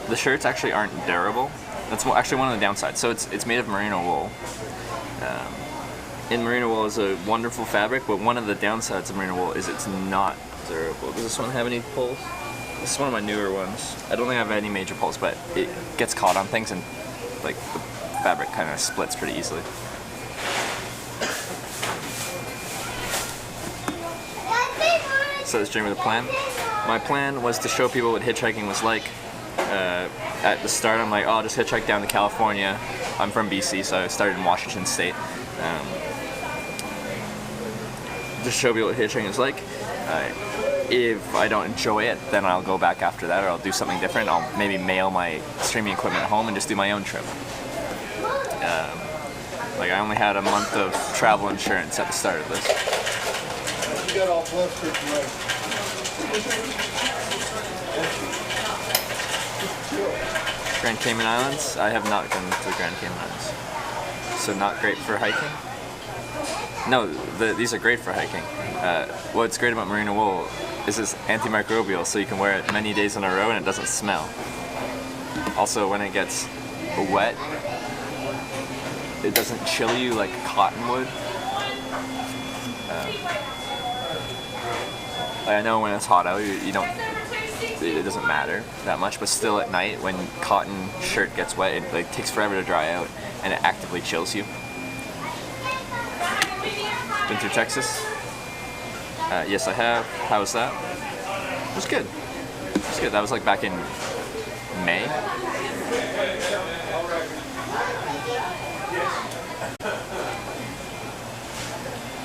The shirts actually aren't durable. That's actually one of the downsides. So it's made of merino wool. And merino wool is a wonderful fabric, but one of the downsides of merino wool is it's not durable. Does this one have any pulls? This is one of my newer ones. I don't think I have any major pulls, but it gets caught on things and like the fabric kind of splits pretty easily. So that's Jamie with a plan. My plan was to show people what hitchhiking was like. At the start, I'm like, oh, I'll just hitchhike down to California. I'm from BC, so I started in Washington State. Just show people what hitchhiking is like. If I don't enjoy it, then I'll go back after that, or I'll do something different. I'll maybe mail my streaming equipment home and just do my own trip. Like I only had a month of travel insurance at the start of this. You got all flustered tonight. Grand Cayman Islands? I have not been to the Grand Cayman Islands. So not great for hiking? No, these are great for hiking. What's great about merino wool is it's antimicrobial, so you can wear it many days in a row and it doesn't smell. Also, when it gets wet, it doesn't chill you like cotton would. I know when it's hot out, you don't. It doesn't matter that much, but still at night when cotton shirt gets wet, it like takes forever to dry out, and it actively chills you. Been through Texas? Yes, I have. How was that? It was good. It was good. That was like back in May.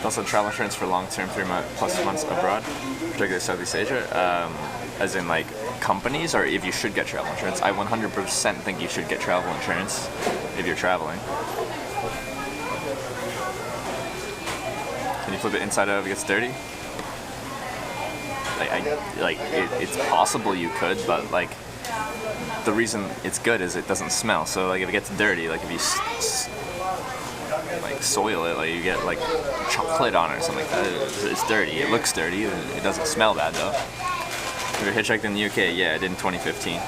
Also, travel insurance for long-term 3+ months abroad, particularly Southeast Asia, as in like companies, or if you should get travel insurance. I 100% think you should get travel insurance if you're traveling. Can you flip it inside out if it gets dirty? It's possible you could, but like the reason it's good is it doesn't smell. So like if it gets dirty, like if you like soil it, like you get like chocolate on it or something like that, it's dirty. It looks dirty. It doesn't smell bad though. If you're hitchhiked in the UK, yeah, I did in 2015.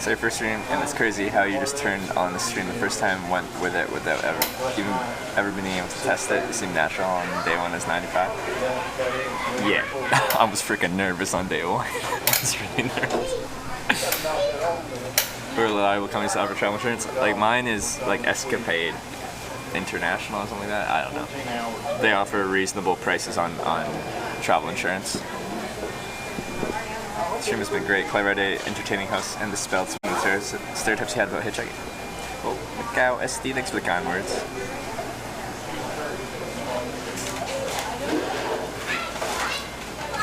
So your first stream, and it's crazy how you just turned on the stream the first time, went with it without ever being able to test it. It seemed natural on day one as 95. Yeah, I was freaking nervous on day one. I was really nervous. For reliable companies to offer travel insurance, like mine is like Escapade International or something like that. I don't know. They offer reasonable prices on travel insurance. The stream has been great. Clever idea, entertaining host, and dispelled some of the stereotypes you had about hitchhiking. Oh, Macau SD, thanks for the kind words.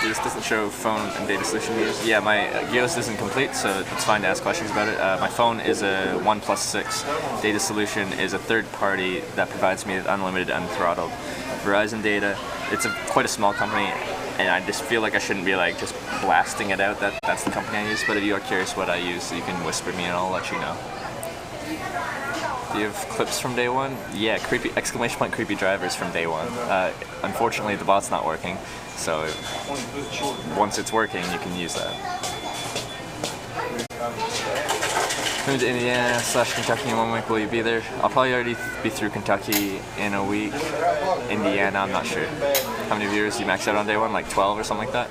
This doesn't show phone and data solution use. Yeah, my gear list isn't complete, so it's fine to ask questions about it. My phone is a OnePlus 6. Data solution is a third party that provides me with unlimited, unthrottled Verizon data. It's quite a small company, and I just feel like I shouldn't be like just blasting it out that that's the company I use. But if you are curious what I use, you can whisper me and I'll let you know. Do you have clips from day one? Yeah, creepy exclamation point creepy drivers from day one. Unfortunately, the bot's not working, so once it's working, you can use that. Moving to Indiana / Kentucky in 1 week. Will you be there? I'll probably already be through Kentucky in a week. Indiana, I'm not sure. How many viewers do you max out on day one? Like 12 or something like that?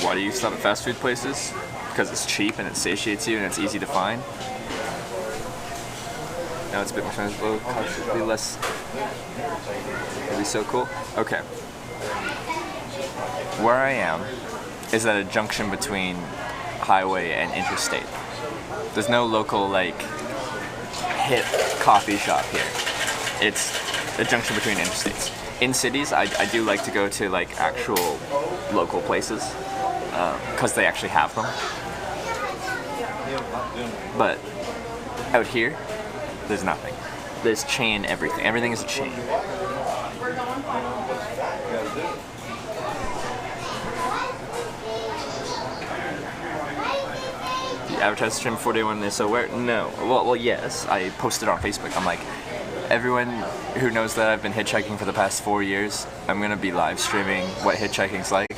Why do you stop at fast food places? Because it's cheap and it satiates you and it's easy to find. Now it's a bit more manageable, cautiously less. It'd be so cool. Okay. Where I am is at a junction between highway and interstate. There's no local like hip coffee shop here. It's a junction between interstates. In cities, I do like to go to like actual local places. because they actually have them. But out here, there's nothing. There's chain everything. Everything is a chain. The advertised stream 41 is so where? No. Well, yes. I posted on Facebook. I'm like, everyone who knows that I've been hitchhiking for the past 4 years, I'm gonna be live streaming what hitchhiking's like.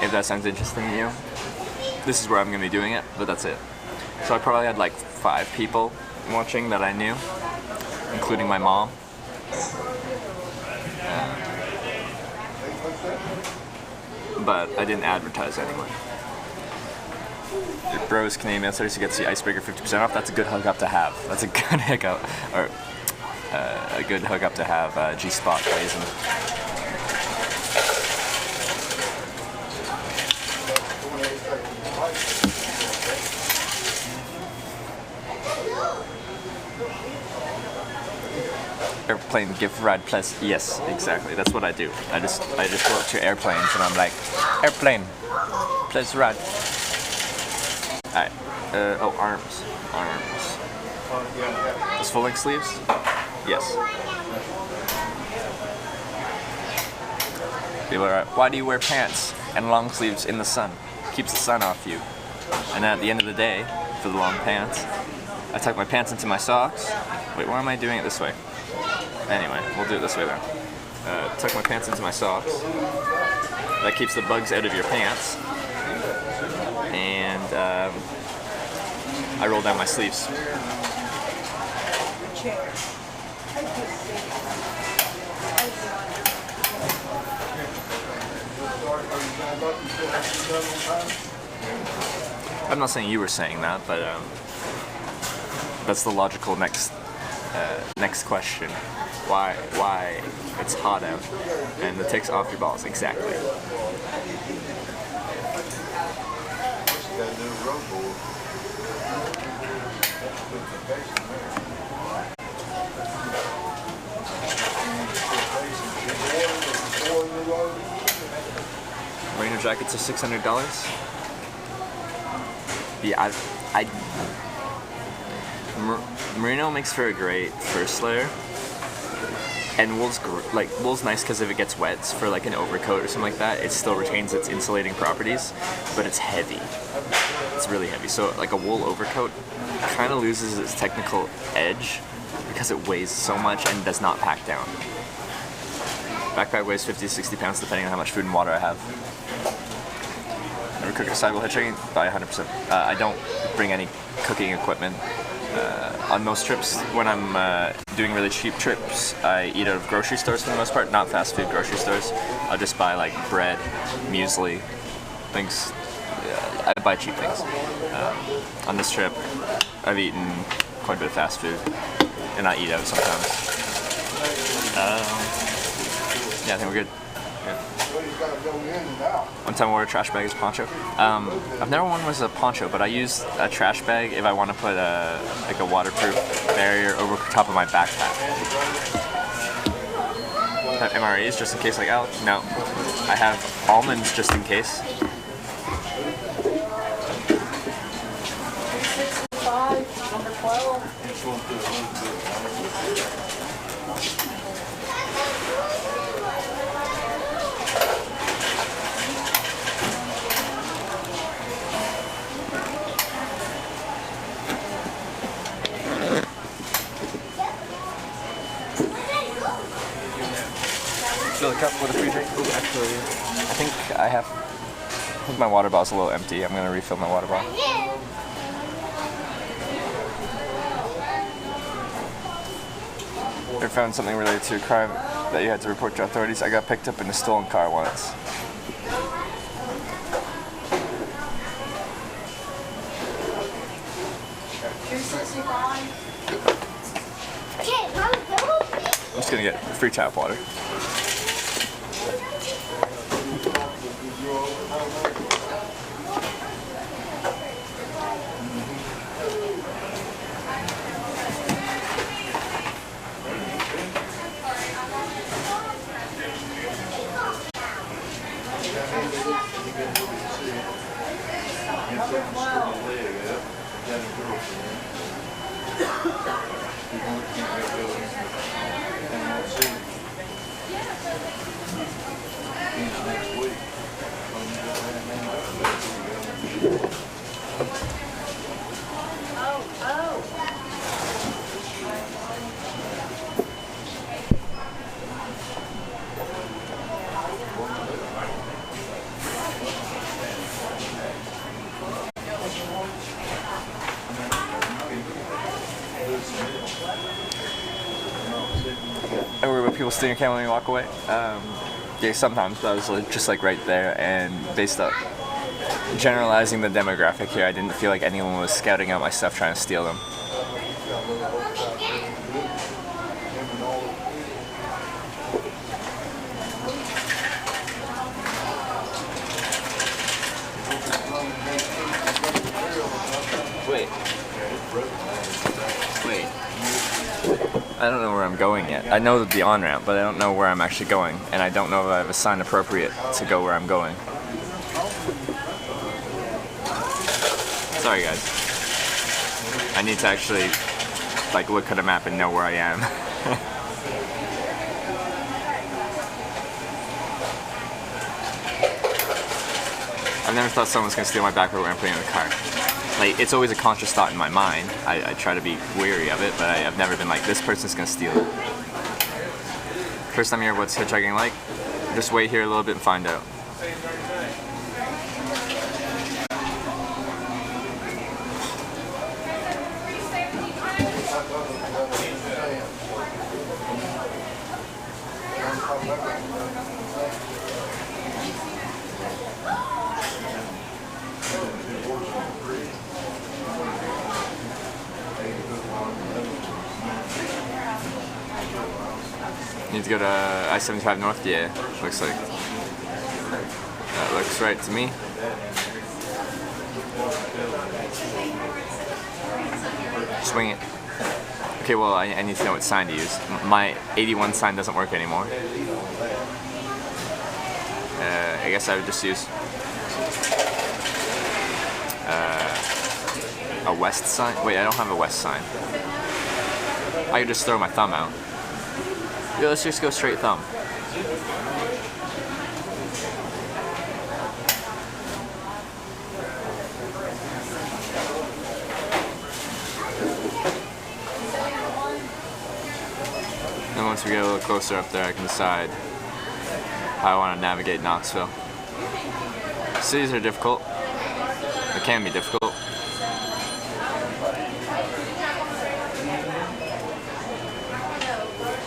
If that sounds interesting to you, this is where I'm gonna be doing it. But that's it. So I probably had like 5 people watching that I knew, including my mom. But I didn't advertise anyway. Your bros Canadian Mail Service, you get the icebreaker 50% off. That's a good hookup to have. That's a good hookup, or a good hookup to have. G-Spot blazing. Airplane gift ride plus, yes, exactly. That's what I do. I just go up to airplanes and I'm like, airplane plus ride. Alright. Oh, arms. Those full length sleeves? Yes. People are like, why do you wear pants and long sleeves in the sun? Keeps the sun off you. And then at the end of the day, for the long pants, I tuck my pants into my socks. Wait, why am I doing it this way? Anyway, we'll do it this way then. Tuck my pants into my socks. That keeps the bugs out of your pants. And I roll down my sleeves. I'm not saying you were saying that, but that's the logical next question. Why it's hot out and it takes off your balls, exactly. Merino jackets are $600. Yeah, Merino makes for a great first layer, and wool's nice because if it gets wet for like an overcoat or something like that, it still retains its insulating properties, but it's heavy. It's really heavy. So like a wool overcoat kind of loses its technical edge because it weighs so much and does not pack down. Backpack weighs 50 to 60 pounds depending on how much food and water I have. Never cook outside while hitchhiking? By 100%. I don't bring any cooking equipment. On most trips, when I'm doing really cheap trips, I eat out of grocery stores for the most part, not fast food grocery stores. I'll just buy like bread, muesli, things. I buy cheap things. On this trip, I've eaten quite a bit of fast food, and I eat out sometimes. Yeah, I think we're good. One time I wore a trash bag as a poncho. I've never worn one as a poncho, but I use a trash bag if I want to put a waterproof barrier over top of my backpack. Have MREs just in case, like Alex? No. I have almonds just in case. Number 12. Fill a cup with a free drink. Ooh, actually, I think my water bottle's a little empty. I'm gonna refill my water bottle. Ever found something related to a crime that you had to report to authorities? I got picked up in a stolen car once. I'm just gonna get free tap water. I worry about people stealing your camera when you walk away. Yeah, sometimes, but I was just like right there, and based up generalizing the demographic here, I didn't feel like anyone was scouting out my stuff trying to steal them. Wait. I don't know where I'm going yet. I know the on-ramp, but I don't know where I'm actually going, and I don't know if I have a sign appropriate to go where I'm going. Sorry guys. I need to actually like look at a map and know where I am. I've never thought someone's gonna steal my backpack when I'm putting it in the car. Like, it's always a conscious thought in my mind. I try to be wary of it, but I've never been like, this person's gonna steal it. First time you hear what's hitchhiking like? Just wait here a little bit and find out. Need to go to I-75 North? Yeah, looks like. That looks right to me. Swing it. Okay, well, I need to know what sign to use. My 81 sign doesn't work anymore. I guess I would just use a west sign. Wait, I don't have a west sign. I could just throw my thumb out. Yeah, let's just go straight thumb. And once we get a little closer up there, I can decide how I want to navigate Knoxville. Cities are difficult. They can be difficult.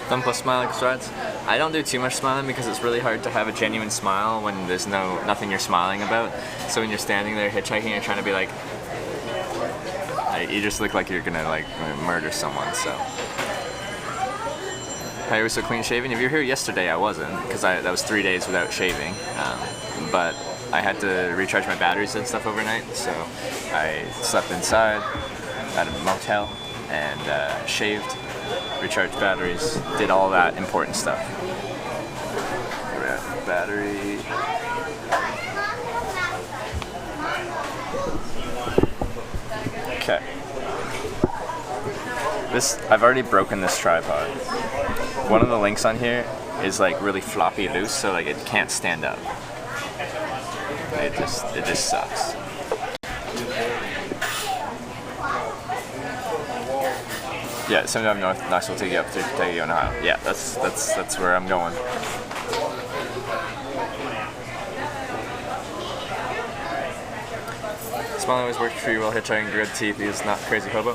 Thumb plus smiling strides. I don't do too much smiling because it's really hard to have a genuine smile when there's nothing you're smiling about. So when you're standing there hitchhiking, you're trying to be like, you just look like you're gonna like murder someone. So. I was so clean shaven. If you were here yesterday, I wasn't because that was 3 days without shaving. But I had to recharge my batteries and stuff overnight, so I slept inside at a motel and shaved. Recharged batteries, did all that important stuff. Battery. Okay. I've already broken this tripod. One of the links on here is like really floppy loose, so like it can't stand up. It just sucks. Yeah, 75 North, Knoxville, take you up to Kentucky, Ohio. Yeah, that's where I'm going. Smiling always works for you while hitchhiking. Good teeth is not crazy hobo.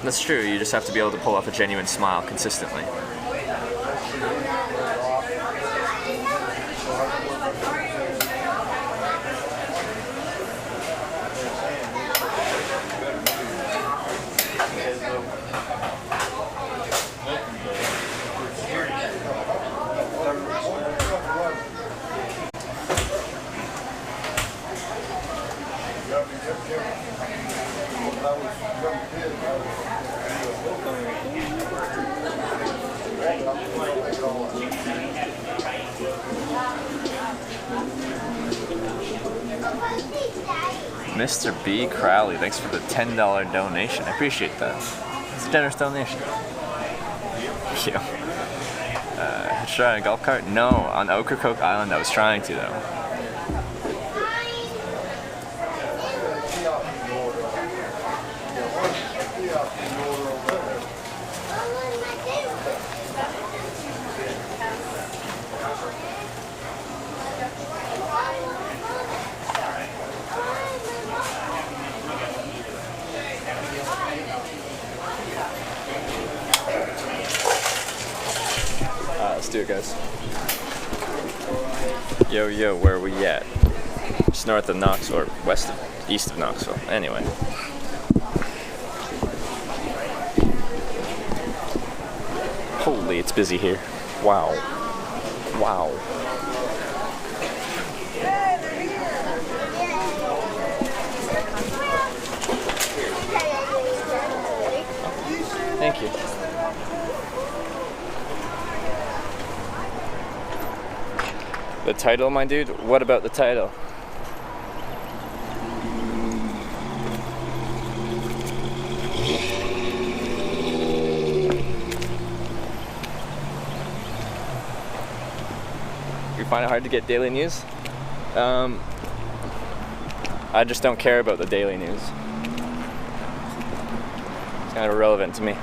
That's true. You just have to be able to pull off a genuine smile consistently. Mr. B. Crowley, thanks for the $10 donation. I appreciate that. It's a generous donation. Thank you. Try on a golf cart? No, on Ocracoke Island I was trying to though. Let's do it, guys. Yo, yo, where are we at? Just north of Knoxville, or east of Knoxville. Anyway. Holy, it's busy here. Wow. Wow. Thank you. The title, my dude? What about the title? You find it hard to get daily news? I just don't care about the daily news. It's kind of irrelevant to me.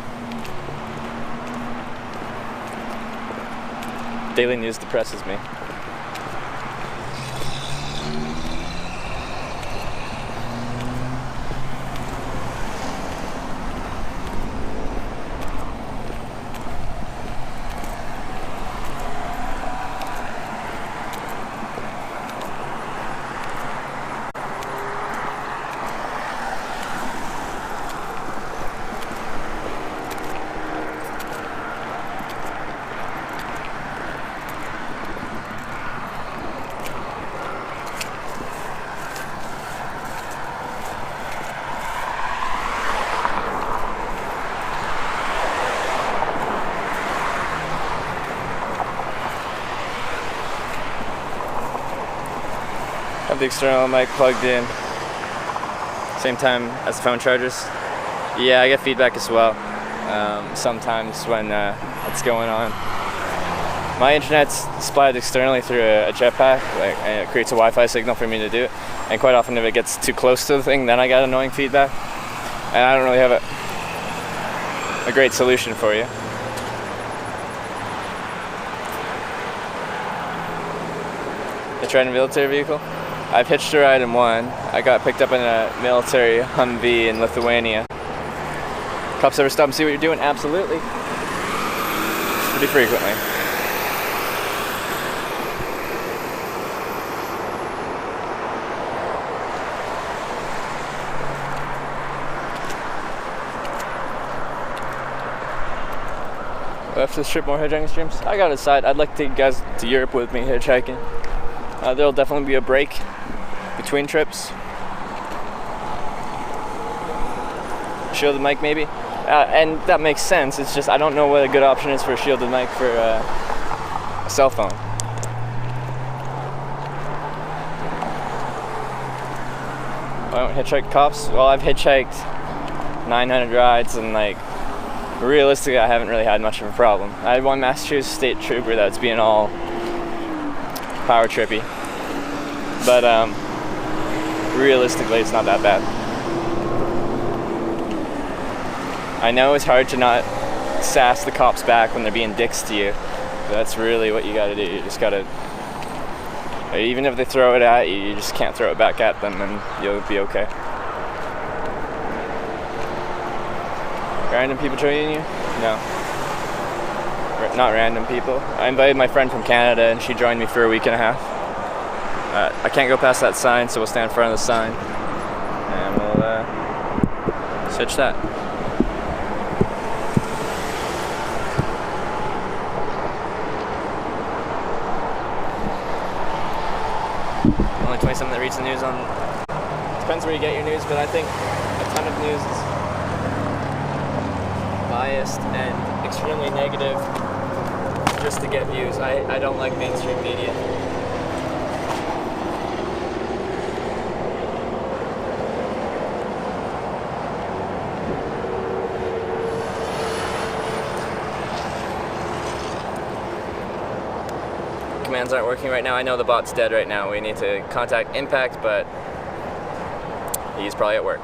Daily news depresses me. Have the external mic plugged in. Same time as the phone chargers. Yeah, I get feedback as well. Sometimes when it's going on. My internet's supplied externally through a jetpack, and it creates a Wi-Fi signal for me to do it. And quite often, if it gets too close to the thing, then I get annoying feedback. And I don't really have a great solution for you. The Trident military vehicle. I've hitched a ride in one. I got picked up in a military Humvee in Lithuania. Cops ever stop and see what you're doing? Absolutely. Pretty frequently. After the strip, more hitchhiking streams. I got to decide. I'd like to take you guys to Europe with me hitchhiking. There'll definitely be a break between trips. Shielded mic maybe, and that makes sense. It's just I don't know what a good option is for a shielded mic for a cell phone. I don't hitchhike cops. Well, I've hitchhiked 900 rides, and like realistically, I haven't really had much of a problem. I had one Massachusetts state trooper that's being all power trippy, but realistically, it's not that bad. I know it's hard to not sass the cops back when they're being dicks to you, but that's really what you gotta do. You just gotta, even if they throw it at you, you just can't throw it back at them and you'll be okay. Random people joining you? No. Not random people. I invited my friend from Canada and she joined me for a week and a half. I can't go past that sign, so we'll stand in front of the sign and we'll switch that. Only 20-something that reads the news on. Depends where you get your news, but I think a ton of news is biased and extremely negative just to get views. I don't like mainstream media. commands aren't working right now. I know the bot's dead right now. We need to contact Impact, but he's probably at work.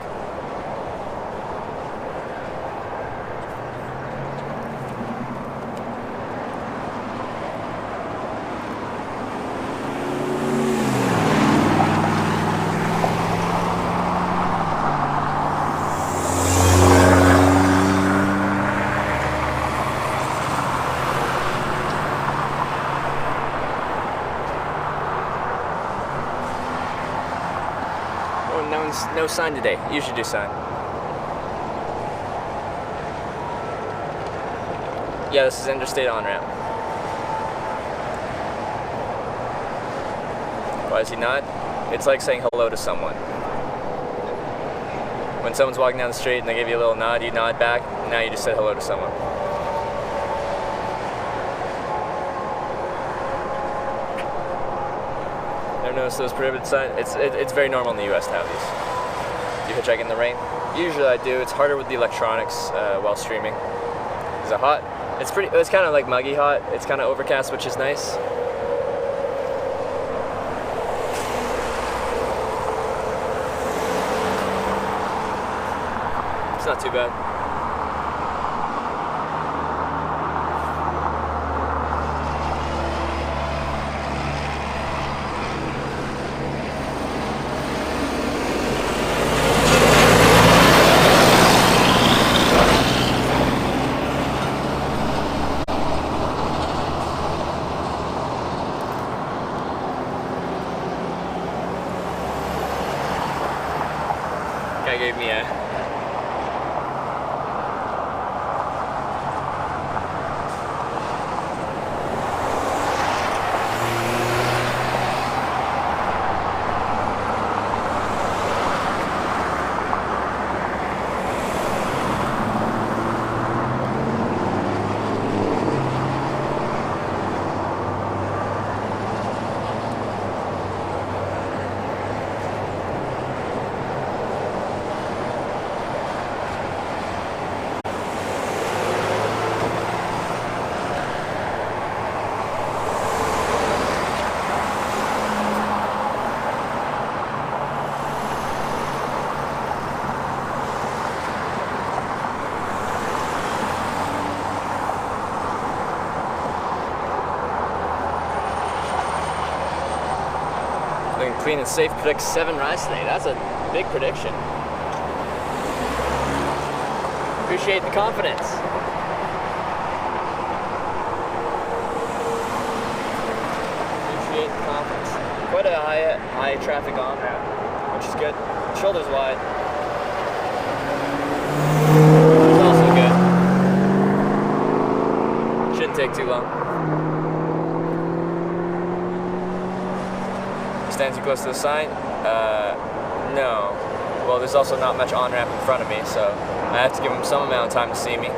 No sign today. Usually do sign. Yeah, this is interstate on-ramp. Why is he not? It's like saying hello to someone. When someone's walking down the street and they give you a little nod, you nod back, and now you just said hello to someone. Never noticed those prohibited signs? It's very normal in the US to have these. Do you hitchhike in the rain? Usually I do. It's harder with the electronics while streaming. Is it hot? It's kind of like muggy hot. It's kind of overcast, which is nice. It's not too bad. Guy gave me a Clean and Safe predicts 7 rides today. That's a big prediction. Appreciate the confidence. Appreciate the confidence. Quite a high traffic on ramp, which is good. Shoulders wide. Which is also good. Shouldn't take too long. Stand too close to the sign? No. Well, there's also not much on-ramp in front of me, so I have to give him some amount of time to see me.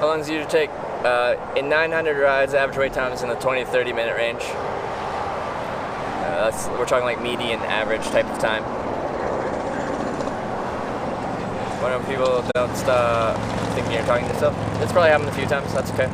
How long does it usually take? In 900 rides, average wait time is in the 20 to 30 minute range. We're talking like median average type of time. When people don't stop thinking you're talking to yourself, it's probably happened a few times, that's okay.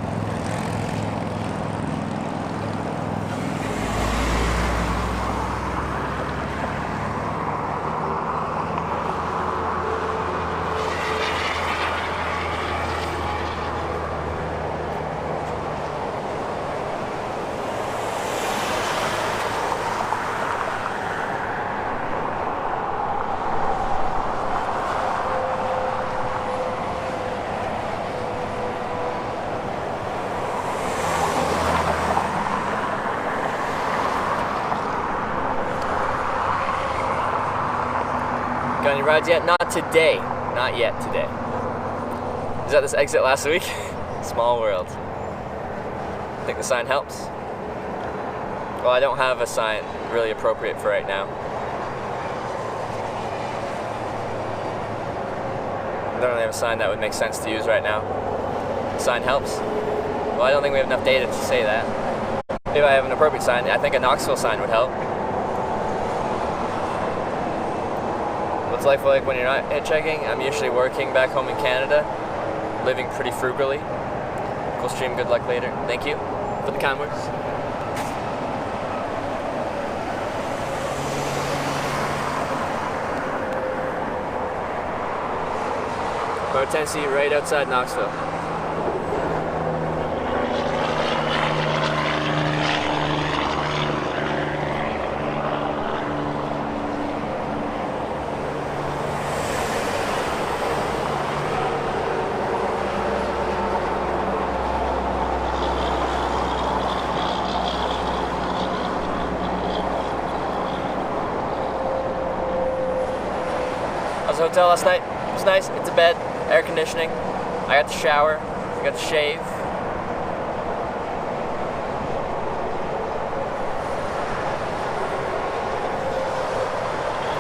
Found any rides yet? Not today. Not yet today. Is that this exit last week? Small world. Think the sign helps? Well, I don't have a sign really appropriate for right now. I don't really have a sign that would make sense to use right now. Sign helps? Well, I don't think we have enough data to say that. If I have an appropriate sign, I think a Knoxville sign would help. What's life like when you're not hitchhiking? I'm usually working back home in Canada, living pretty frugally. Cool stream, good luck later. Thank you for the kind words. About Tennessee, right outside Knoxville. I was at the hotel last night. It was nice. It's a bed, air conditioning. I got the shower. I got the shave.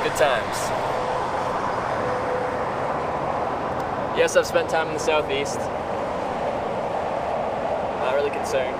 Good times. Yes, I've spent time in the Southeast. Not really concerned.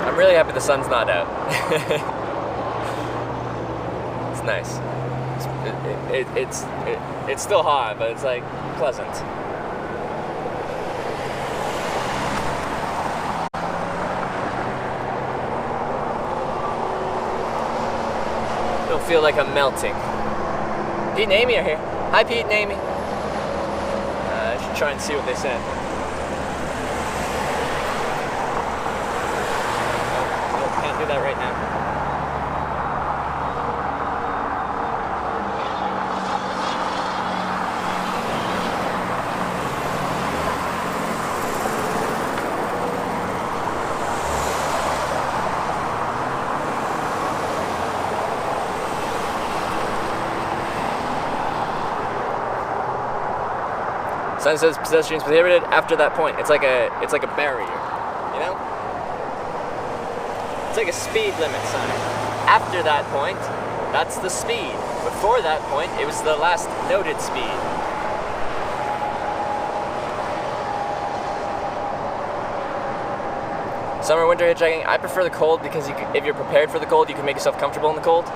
I'm really happy the sun's not out. It's nice. It's still hot, but it's like pleasant. Don't feel like I'm melting. Pete and Amy are here. Hi, Pete and Amy. I should try and see what they said. Can't do that right now. Sign says pedestrians prohibited after that point. It's like a barrier, you know? It's like a speed limit sign. After that point, that's the speed. Before that point, it was the last noted speed. Summer, winter hitchhiking, I prefer the cold because if you're prepared for the cold, you can make yourself comfortable in the cold.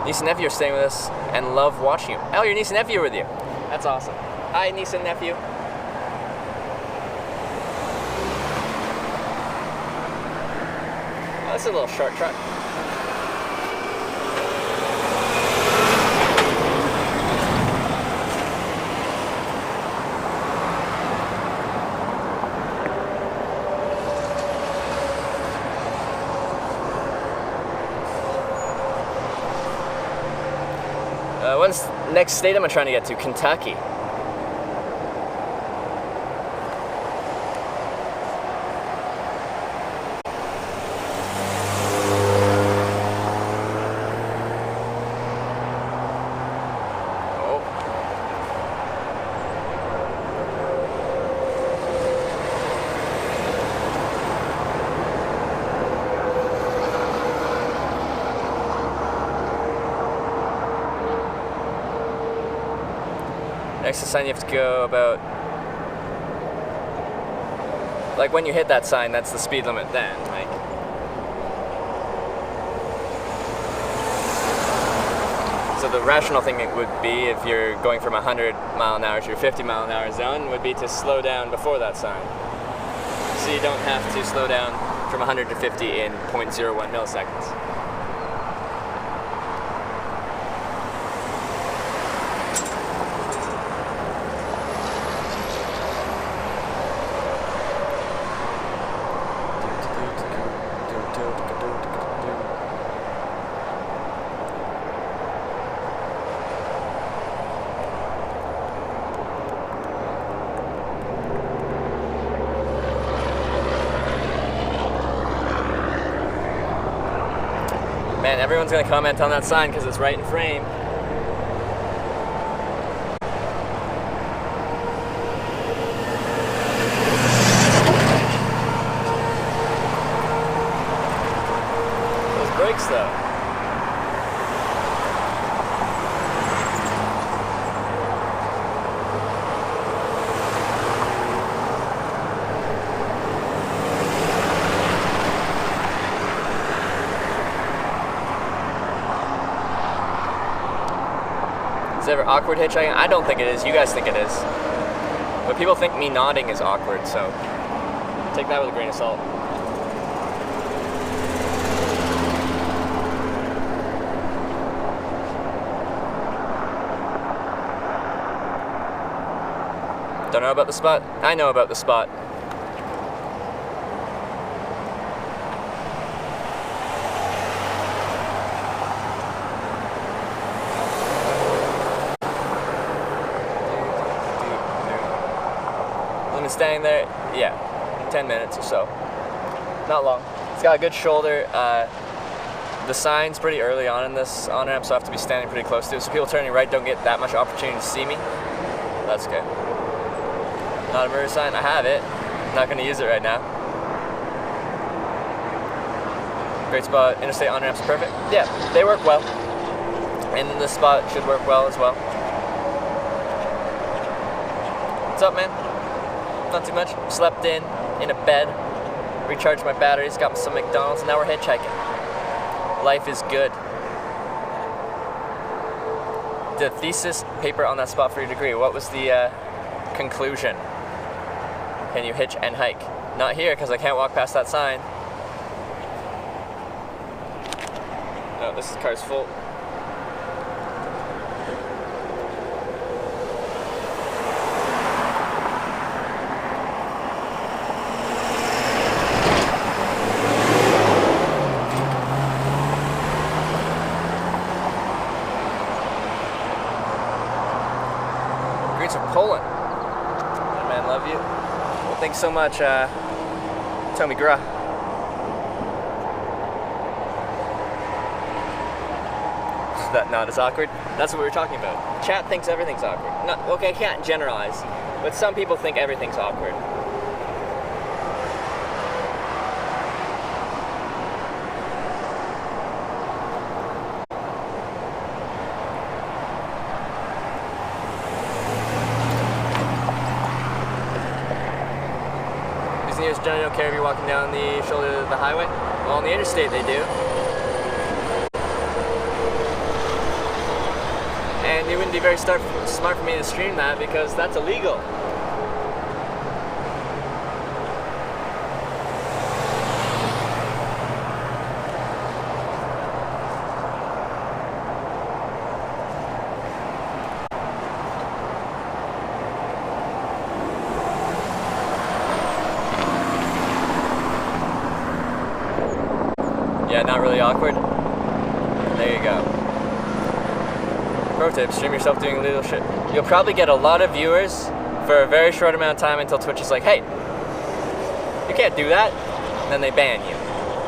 Niece and nephew are staying with us and love watching you. Oh, your niece and nephew are with you. That's awesome. Hi, niece and nephew. Oh, this is a little short truck. next state I'm trying to get to, Kentucky. Next to the sign you have to go about, like when you hit that sign, that's the speed limit then, like. So the rational thing it would be if you're going from 100 mile an hour to your 50 mile an hour zone would be to slow down before that sign. So you don't have to slow down from 100 to 50 in 0.01 milliseconds. Man, everyone's gonna comment on that sign because it's right in frame. Those brakes though. Is it ever awkward hitchhiking? I don't think it is. You guys think it is. But people think me nodding is awkward, so take that with a grain of salt. Don't know about the spot? I know about the spot. Standing there, yeah, 10 minutes or so. Not long. It's got a good shoulder. The sign's pretty early on in this on-ramp, so I have to be standing pretty close to it. So people turning right don't get that much opportunity to see me. That's okay. Not a mirror sign. I have it. Not going to use it right now. Great spot. Interstate on-ramps are perfect. Yeah, they work well. And this spot should work well as well. What's up, man? Not too much. Slept in a bed, recharged my batteries, got some McDonald's, and now we're hitchhiking. Life is good. The thesis paper on that spot for your degree, what was the conclusion? Can you hitch and hike? Not here, because I can't walk past that sign. Oh, this car's full. Poland. Man, love you. Well, thanks so much, Tommy Gra. That nod is awkward. That's what we were talking about. Chat thinks everything's awkward. No, okay, I can't generalize, but some people think everything's awkward. Generally don't care if you're walking down the shoulder of the highway. Well, on the interstate they do. And it wouldn't be very smart for me to stream that because that's illegal. Yeah, not really awkward. There you go. Pro tip, stream yourself doing little shit. You'll probably get a lot of viewers for a very short amount of time until Twitch is like, hey, you can't do that. And then they ban you.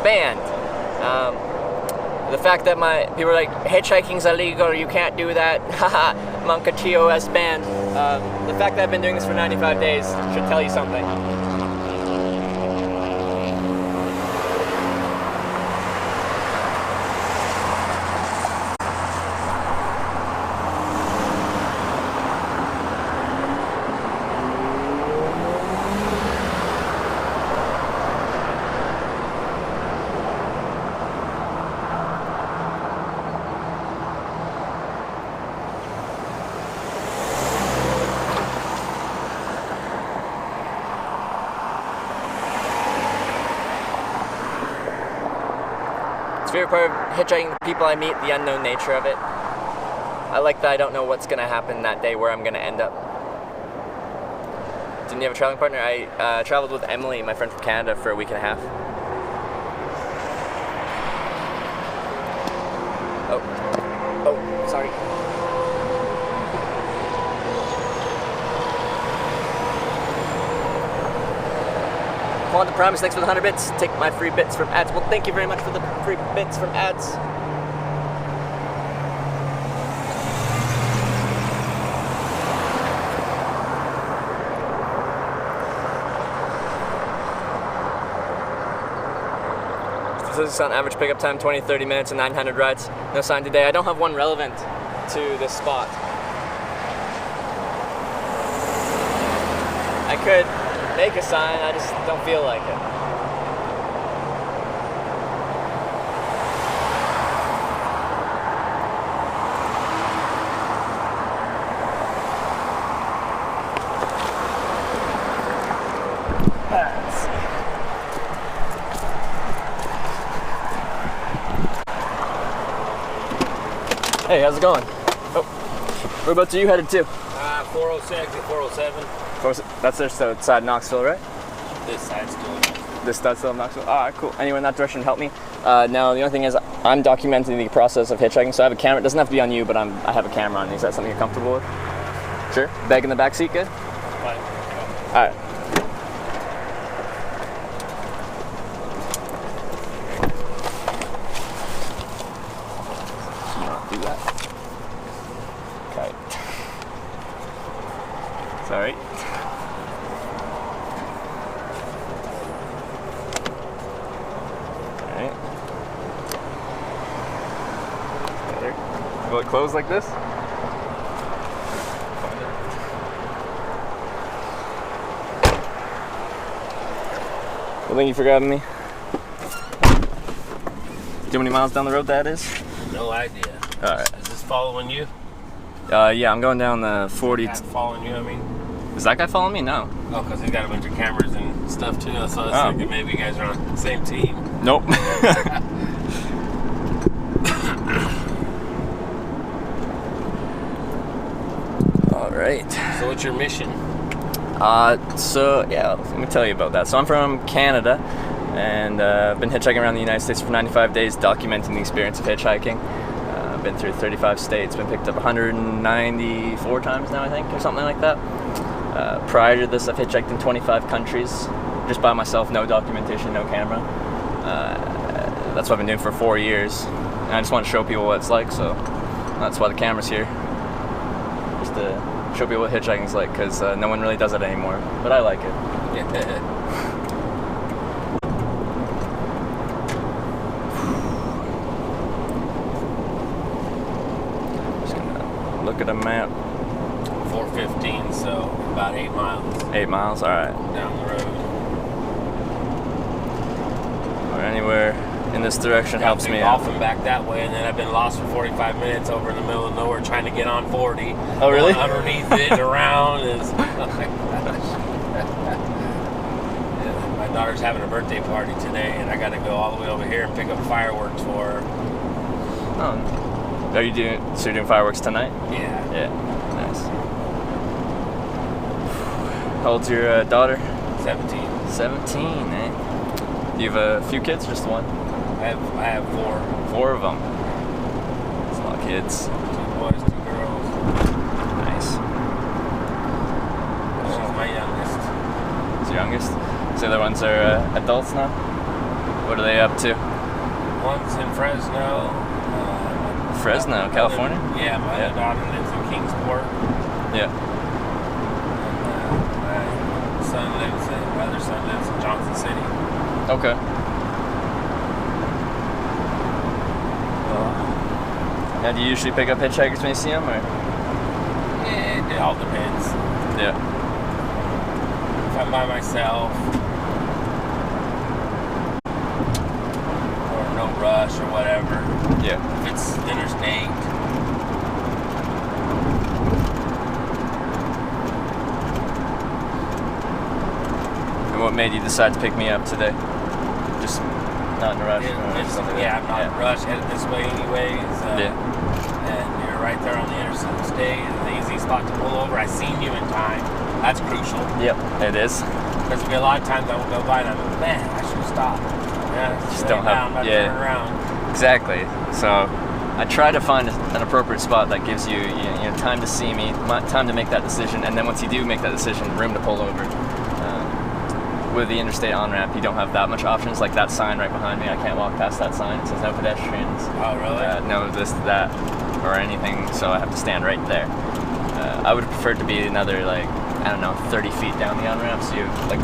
Banned. The fact that people are like, hitchhiking's illegal, you can't do that. Haha, Monka TOS banned. The fact that I've been doing this for 95 days should tell you something. Favorite part of hitchhiking, the people I meet, the unknown nature of it. I like that I don't know what's going to happen that day, where I'm going to end up. Didn't you have a traveling partner? I traveled with Emily, my friend from Canada, for a week and a half. Oh, sorry. Quantum Promise, thanks for the 100 bits. Take my free bits from ads. Well, thank you very much for the free bits from ads. Statistics on average pickup time, 20-30 minutes and 900 rides. No sign today. I don't have one relevant to this spot. I could make a sign, I just don't feel like it. Let's see. Hey, how's it going? Oh, whereabouts are you headed to? 406 and 407. That's their side Knoxville, right? This side's still. This side's still Knoxville? Alright, cool. Anyone in that direction help me? Now, the only thing is, I'm documenting the process of hitchhiking, so I have a camera. It doesn't have to be on you, but I have a camera on me. Is that something you're comfortable with? Sure. Bag in the back seat, good? Fine. Alright. Do that. Okay. Sorry. Alright. There. Will it close like this? Well, thank you for grabbing me. Do you know how many miles down the road that is? No idea. Alright. Is this following you? Yeah, I'm going down the 40. That's following you, I mean? Is that guy following me? No. Oh, because he's got a bunch of cameras and stuff too. So I was thinking maybe you guys are on the same team. Nope. Alright. So what's your mission? So yeah, let me tell you about that. So I'm from Canada, and I've been hitchhiking around the United States for 95 days, documenting the experience of hitchhiking. I've been through 35 states, been picked up 194 times now, I think, or something like that. Prior to this, I've hitchhiked in 25 countries, just by myself, no documentation, no camera. That's what I've been doing for 4 years, and I just want to show people what it's like, so that's why the camera's here. Just to show people what hitchhiking's like, because no one really does it anymore, but I like it. Just gonna look at a map. 415, so about 8 miles 8 miles, alright. down the road. Or anywhere in this direction helps me out. Off and back that way, and then I've been lost for 45 minutes over in the middle of nowhere trying to get on 40. Oh, really? Underneath it and around is. Yeah, my daughter's having a birthday party today, and I got to go all the way over here and pick up fireworks for her. Oh. So you're doing fireworks tonight? Yeah. Yeah. Nice. How old's your daughter? 17. 17, eh? Do you have a few kids, or just one? I have 4. 4 of them. That's a lot of kids. 2 boys, 2 girls. Nice. She's my youngest. It's your youngest? So the other ones are adults now? What are they up to? One's in Fresno. Fresno, California? Yeah, my other daughter lives in Kingsport. Yeah. My other son lives in Johnson City. Okay. Now, do you usually pick up hitchhikers when you see them, or? It all depends. Yeah. If I'm by myself, or no rush or whatever. Yeah. If it's interstate. And what made you decide to pick me up today? Just not in a rush? I'm not in a rush, headed this way anyways. Yeah. And you're right there on the interstate. It's an easy spot to pull over. I seen you in time. That's crucial. Yep, it is. Because there'll be a lot of times I will go by and I'm like, man, I should have stopped. Yeah, Just don't have, turn around. Exactly. So I try to find an appropriate spot that gives you, time to see me, time to make that decision, and then once you do make that decision, room to pull over. With the interstate on-ramp, you don't have that much options. Like that sign right behind me, I can't walk past that sign. It says no pedestrians. Oh, really? No this, that, or anything, so I have to stand right there. I would have preferred to be another, 30 feet down the on-ramp, so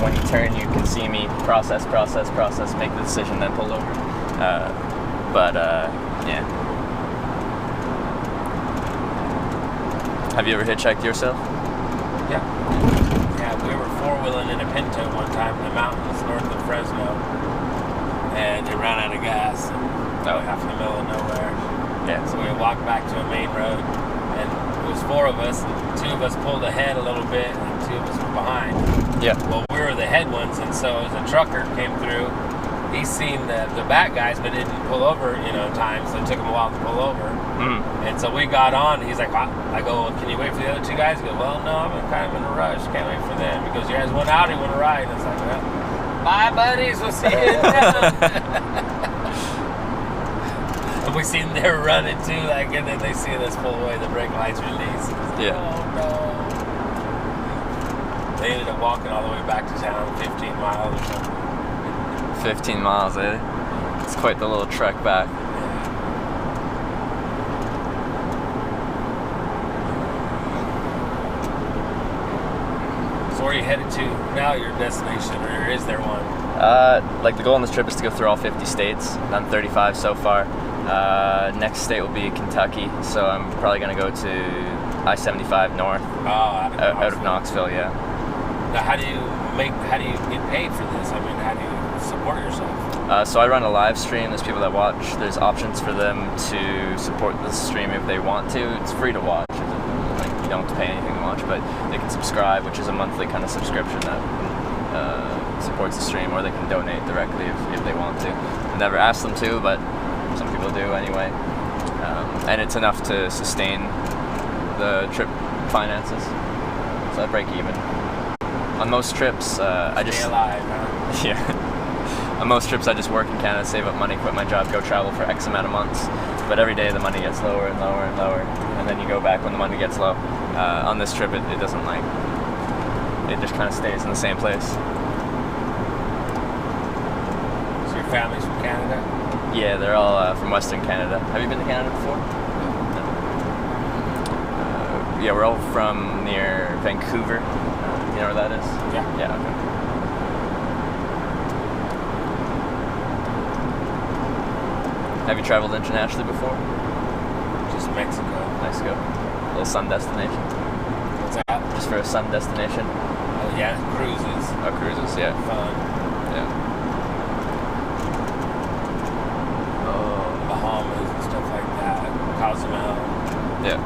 when you turn, you can see me process, make the decision, then pull over. Yeah. Have you ever hitchhiked yourself? Yeah. Yeah, we were four-wheeling in a Pinto one time in the mountains north of Fresno, and it ran out of gas, and half in the middle of nowhere. Yeah. So we walked back to a main road, and it was four of us, and two of us pulled ahead a little bit, and two of us were behind. Yeah. Well, we were the head ones, and so as a trucker came through, he seen the back guys, but didn't pull over, in time, so it took him a while to pull over. Mm. And so we got on, and he's like, I go, can you wait for the other two guys? He goes, well, no, I'm kind of in a rush, can't wait for them. He goes, you guys went out, he went to ride. I was like, well, bye, buddies, we'll see you down. And we seen them running too, and then they see us pull away, the brake lights release. Yeah. Oh, no. They ended up walking all the way back to town, 15 miles or something. 15 miles, eh? It's quite the little trek back. So where are you headed to now, your destination, or is there one? The goal on this trip is to go through all 50 states. Done 35 so far. Next state will be Kentucky, so I'm probably going to go to I-75 north. Out of Knoxville, yeah. Now, how do you get paid for this? I mean, how do you support yourself? So I run a live stream. There's people that watch. There's options for them to support the stream if they want to. It's free to watch. You don't have to pay anything to watch, but they can subscribe, which is a monthly kind of subscription that supports the stream, or they can donate directly if they want to. I never asked them to, but some people do anyway. And it's enough to sustain the trip finances. So I break even. On most trips, I just... Stay alive, huh? Yeah. On most trips, I just work in Canada, save up money, quit my job, go travel for X amount of months. But every day the money gets lower and lower and lower, and then you go back when the money gets low. On this trip, it doesn't it just kind of stays in the same place. So your family's from Canada? Yeah, they're all from Western Canada. Have you been to Canada before? No. Yeah, we're all from near Vancouver. You know where that is? Yeah. Yeah, okay. Have you traveled internationally before? Just Mexico. Mexico. A little sun destination. What's that? Just for a sun destination. Oh, yeah, cruises. Oh, cruises, yeah. Fun. Yeah. Bahamas and stuff like that. Cozumel. Yeah.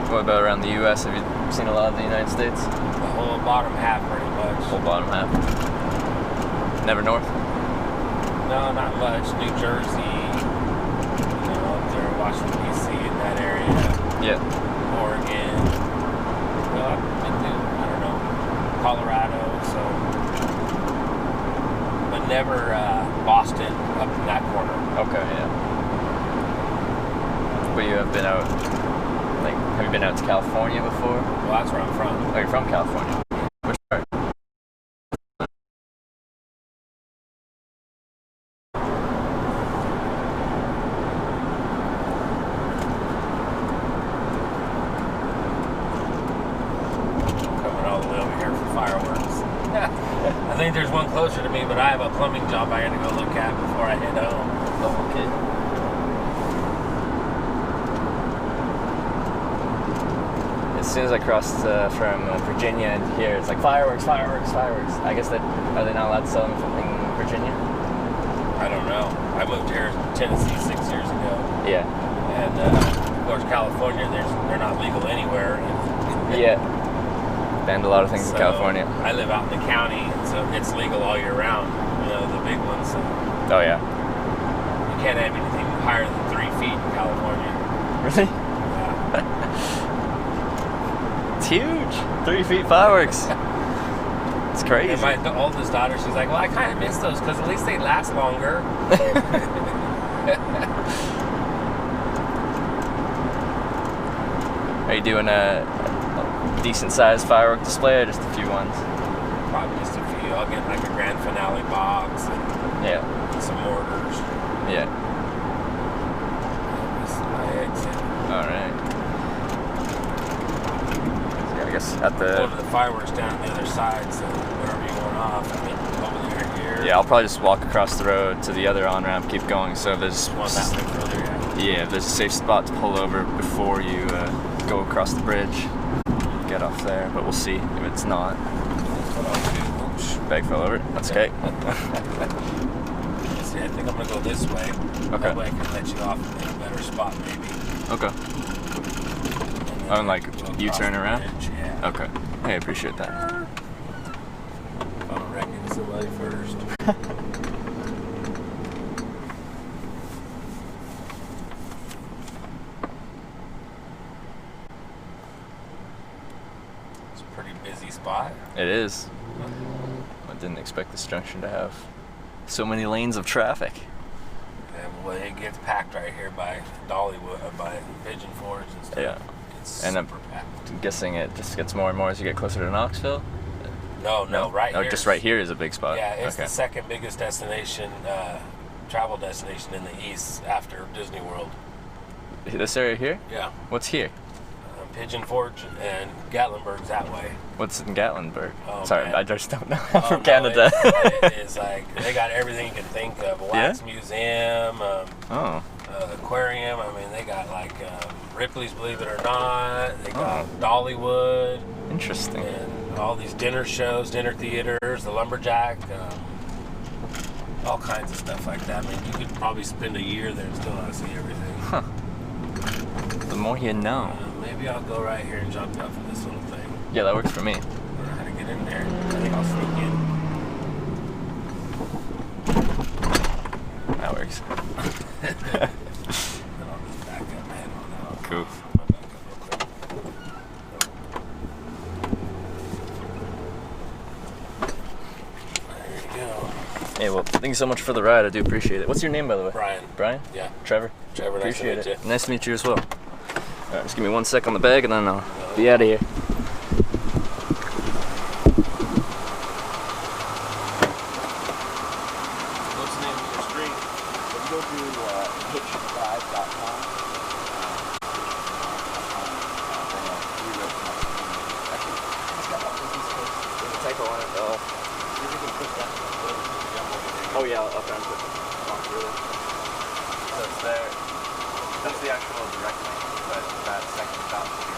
What about around the U.S.? Have you seen a lot of the United States? The whole bottom half, pretty much. Whole bottom half. Never north? No, not much. New Jersey, up there, Washington, D.C., in that area. Yeah. Oregon. Well, I've been to, Colorado, so. But never Boston, up in that corner. Okay, yeah. But you have been out to California before? Well, that's where I'm from. Oh, you're from California. Which part? Coming all the way over here for fireworks. I think there's one closer to me, but I have a plumbing job I got to go look at before I head home. Oh, okay. As soon as I crossed from Virginia and here, it's like fireworks, fireworks, fireworks. I guess that, are they not allowed to sell them in Virginia? I don't know. I moved here in Tennessee 6 years ago. Yeah. And of course, California, they're not legal anywhere. Yeah. Banned a lot of things in So, California. I live out in the county, so it's legal all year round. You know, the big ones. So Oh, yeah. you can't have anything higher than 3 feet in California. Really? Yeah. It's huge. 3 feet fireworks. It's crazy. And my oldest daughter, she's like, well, I kind of miss those because at least they last longer. Are you doing a decent sized firework display or just a few ones? Probably just a few. I'll get like a grand finale box and Yeah. some mortars. Yeah. This is my exit. Alright. Yeah, I guess at Go to the... the fireworks down the other side, so wherever you want off, I mean, over there, here. Yeah, I'll probably just walk across the road to the other on-ramp, keep going. So if there's... One that way further, yeah. Yeah, if there's a safe spot to pull over before you go across the bridge, get off there. But we'll see if it's not. What I'll do. Oops. Bag fell over. That's okay. See, I think I'm gonna go this way. Okay. That way I can let you off in a better spot, maybe. Okay. And then Oh, and like go you across turn the around? bridge, Yeah. Okay. Hey, I appreciate that. If I'm wrecking somebody first. It's a pretty busy spot. It is. I didn't expect this junction to have so many lanes of traffic. And well, it gets packed right here by Dollywood, by Pigeon Forge and stuff. Yeah. It's And super packed. I'm guessing it just gets more and more as you get closer to Knoxville. No, right Oh, here. just right here is a big spot. Yeah, it's okay. the second biggest destination, travel destination in the east after Disney World. This area here? Yeah. What's here? Pigeon Forge and Gatlinburg's that way. What's in Gatlinburg? Oh, Sorry, man. I just don't know. I'm Oh, from no, Canada. it's like they got everything you can think of. A wax museum, Oh, aquarium. I mean, they got like Ripley's Believe It or Not. They got Dollywood interesting. and all these dinner shows, dinner theaters, the Lumberjack, all kinds of stuff like that. I mean, you could probably spend a year there and still not see everything. Huh. The more you know. Maybe I'll go right here and jump up for this little thing. Yeah, that works for me. I don't know how to get in there. I think I'll sneak in. That works. Then I'll just back up and head on out. Cool. I'll back up real quick. There you go. Hey, well, thank you so much for the ride. I do appreciate it. What's your name, by the way? Brian. Brian? Yeah. Trevor? Trevor, nice to Appreciate meet it. you. Nice to meet you as well. All right, just give me 1 sec on the bag and then I'll be out of here. What's the name of your street? Go to hitchdive.com. Typo on it, though. Oh, yeah, I'll try and put it on through it. So it's there. That's the actual direct link, but that second stop will be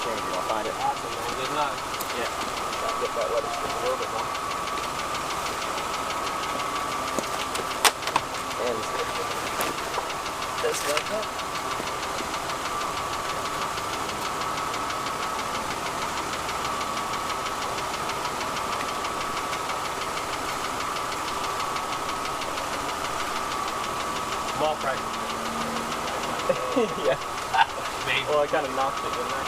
I'll find it. Awesome, man. Good luck. Yeah. Try and get that weather strip a little bit more. And this like that. Small price. Yeah. Maybe. Well, I kind of knocked it, didn't I?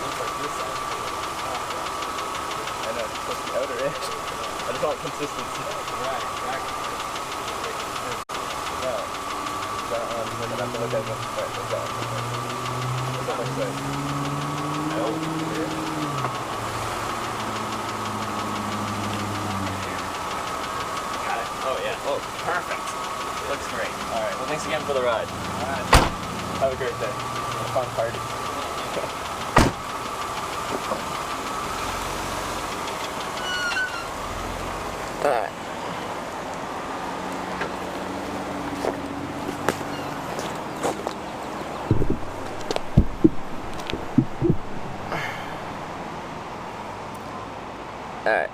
Looks like this side. supposed to be outer edge. I just want consistency. Right, exactly. No. So, we're gonna have to look at this. Right, what's that? What's that look like? Got it. Oh yeah. Oh, perfect. Looks great. All right. Well, thanks again for the ride. All right. Have a great day. A fun party. All right. Alright.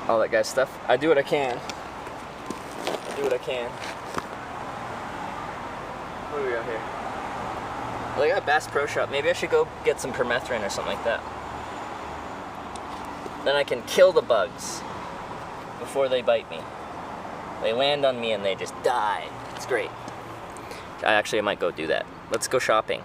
All that guy's stuff. I do what I can. I do what I can. What do we got here? Well, they got Bass Pro Shop. Maybe I should go get some permethrin or something like that. Then I can kill the bugs before they bite me. They land on me and they just die. It's great. I might go do that. Let's go shopping.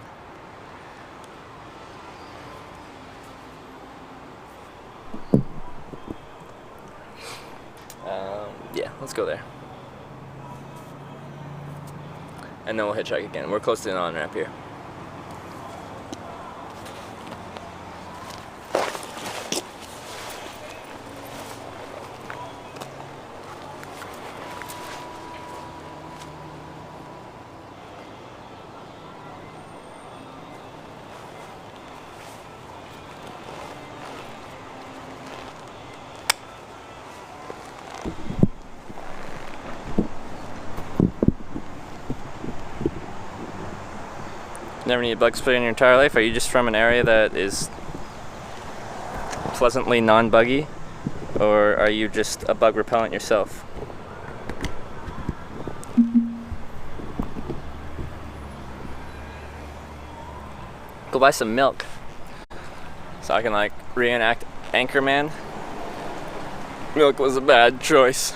Yeah, let's go there. And then we'll hitchhike again. We're close to the on-ramp here. Never need bug spray in your entire life? Are you just from an area that is pleasantly non-buggy? Or are you just a bug repellent yourself? Go buy some milk so I can like reenact Anchorman. Milk was a bad choice.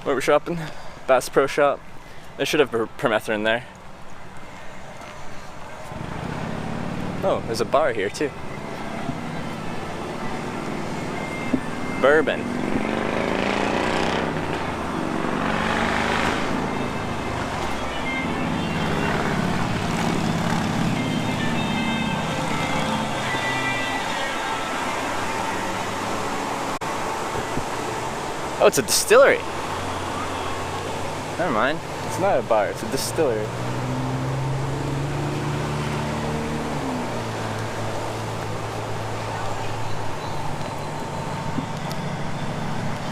Where we shopping? Bass Pro Shop. They should have permethrin there. Oh, there's a bar here too. Bourbon. Oh, it's a distillery. Never mind. It's not a bar, it's a distillery.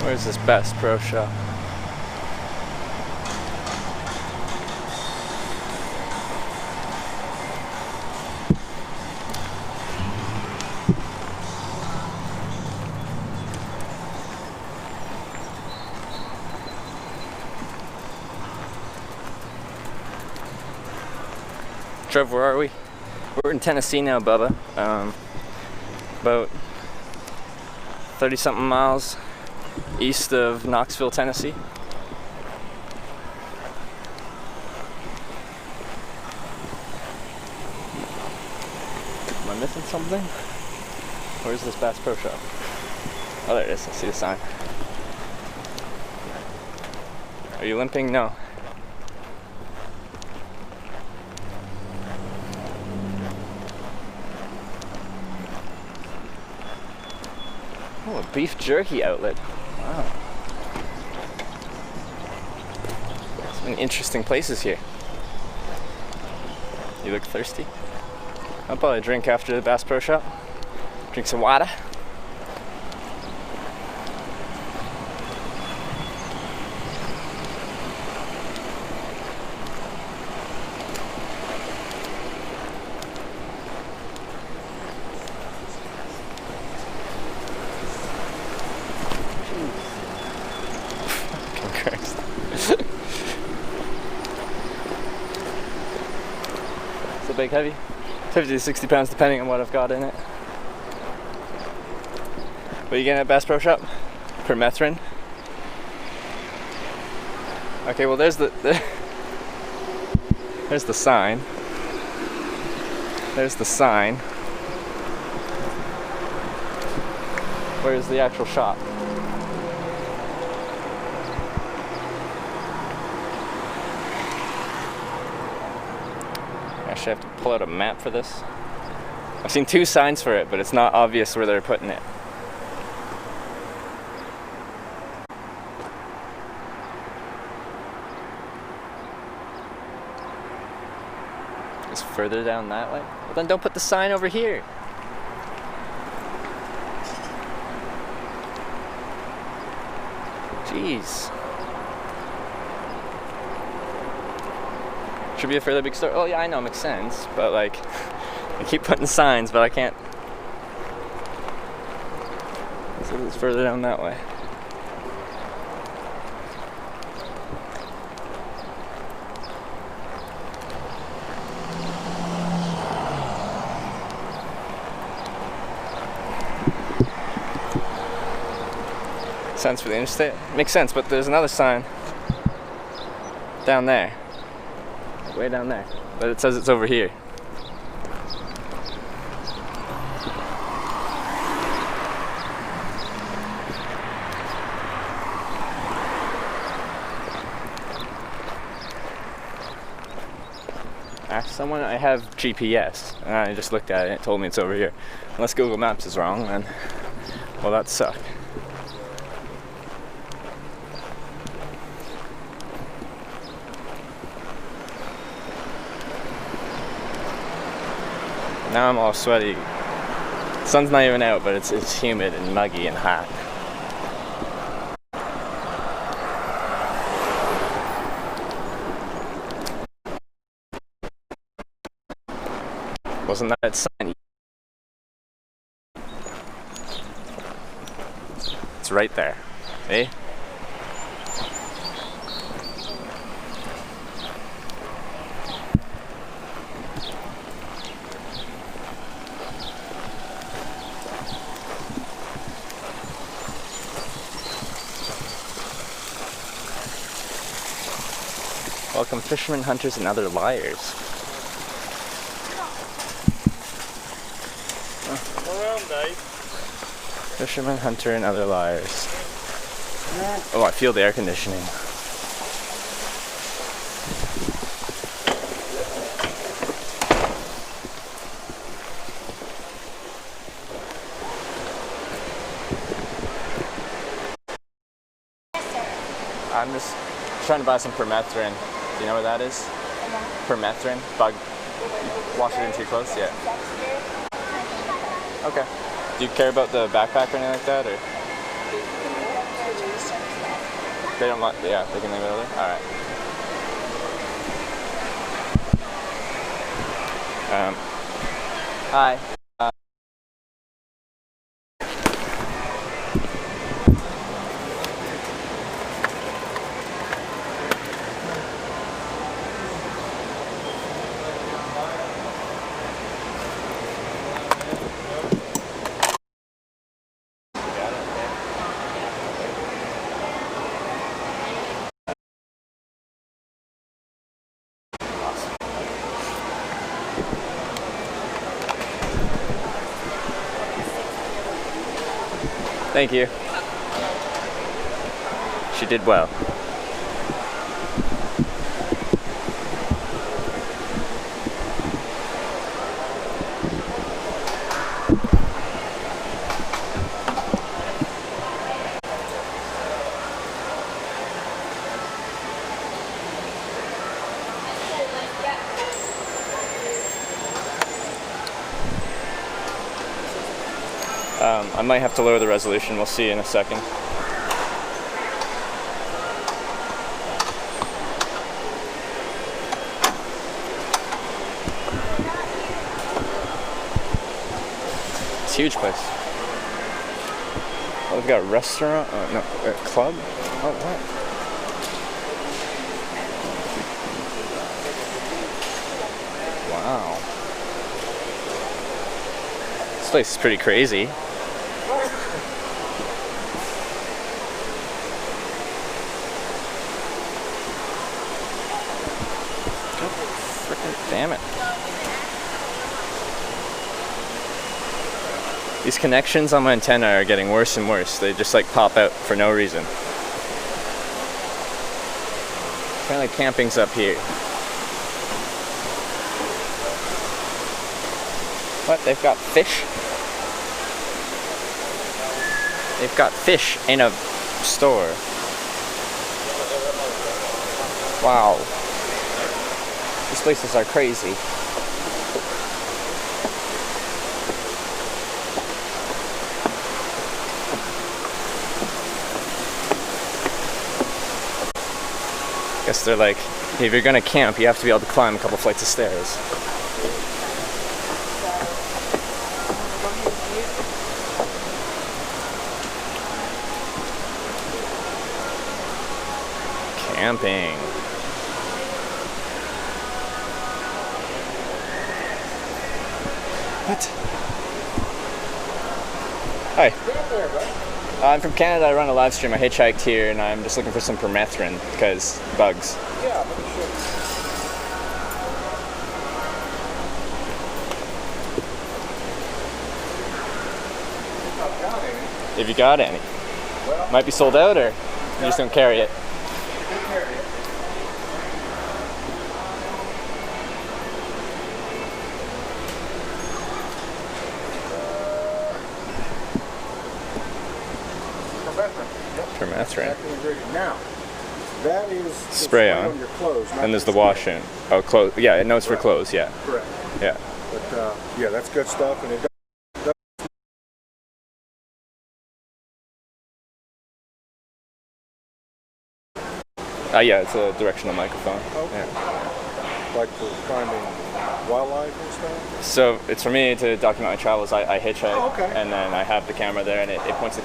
Where's this Bass Pro Shop? Trev, where are we? We're in Tennessee now, Bubba. About 30-something miles east of Knoxville, Tennessee. Am I missing something? Where's this Bass Pro Shop? Oh, there it is. I see the sign. Are you limping? No. Oh, a beef jerky outlet. Wow. So many interesting places here. You look thirsty? I'll probably drink after the Bass Pro Shop. Drink some water. It's a big heavy. 50 to 60 pounds depending on what I've got in it. What are you getting at Bass Pro Shop? Permethrin. Okay, well there's the sign. There's the sign. Where's the actual shop? Actually, I have to pull out a map for this. I've seen 2 signs for it, but it's not obvious where they're putting it. It's further down that way? Well, then don't put the sign over here. Jeez. Should be a fairly big store. Oh yeah, I know, it makes sense. But like, I keep putting signs, but I can't. So it's further down that way. Sense for the interstate? Makes sense, but there's another sign down there. Way down there. But it says it's over here. Ask someone. I have GPS, and I just looked at it and it told me it's over here. Unless Google Maps is wrong, then, well, that sucks. Now I'm all sweaty. The sun's not even out, but it's humid and muggy and hot. Wasn't that sign? It's right there. Eh? Welcome, fishermen, hunters, and other liars. Fisherman, hunter, and other liars. Oh, I feel the air conditioning. I'm just trying to buy some permethrin. Do you know what that is? Permethrin? Bug. Wash it into your clothes? Yeah. Okay. Do you care about the backpack or anything like that, or? They don't want, yeah, they can leave it over there? Alright. Hi. Thank you. She did well. I might have to lower the resolution. We'll see in a second. It's a huge place. Oh, we've got a restaurant. No, a club. Oh, what? Wow. This place is pretty crazy. Damn it. These connections on my antenna are getting worse and worse. They just like pop out for no reason. Apparently camping's up here. What? They've got fish? They've got fish in a store. Wow. These places are crazy. Guess they're like, if you're gonna camp, you have to be able to climb a couple flights of stairs. Camping. What? Hi. I'm from Canada. I run a live stream. I hitchhiked here and I'm just looking for some permethrin because bugs. Yeah, let me show you. I've got any. If you got any. Well, Might be sold out or you just don't carry it. take care of it. Permethrin. Active ingredient. Now, that is the Spray on. your clothes. not And there's the the wash in. Oh, clothes. Yeah, I know it's for clothes. Yeah. Correct. Yeah. But yeah, that's good stuff, and it does. Yeah, it's a directional microphone. Okay. Yeah. Like for finding wildlife and stuff. So it's for me to document my travels. I hitchhike, Oh, okay. and then I have the camera there, and it points the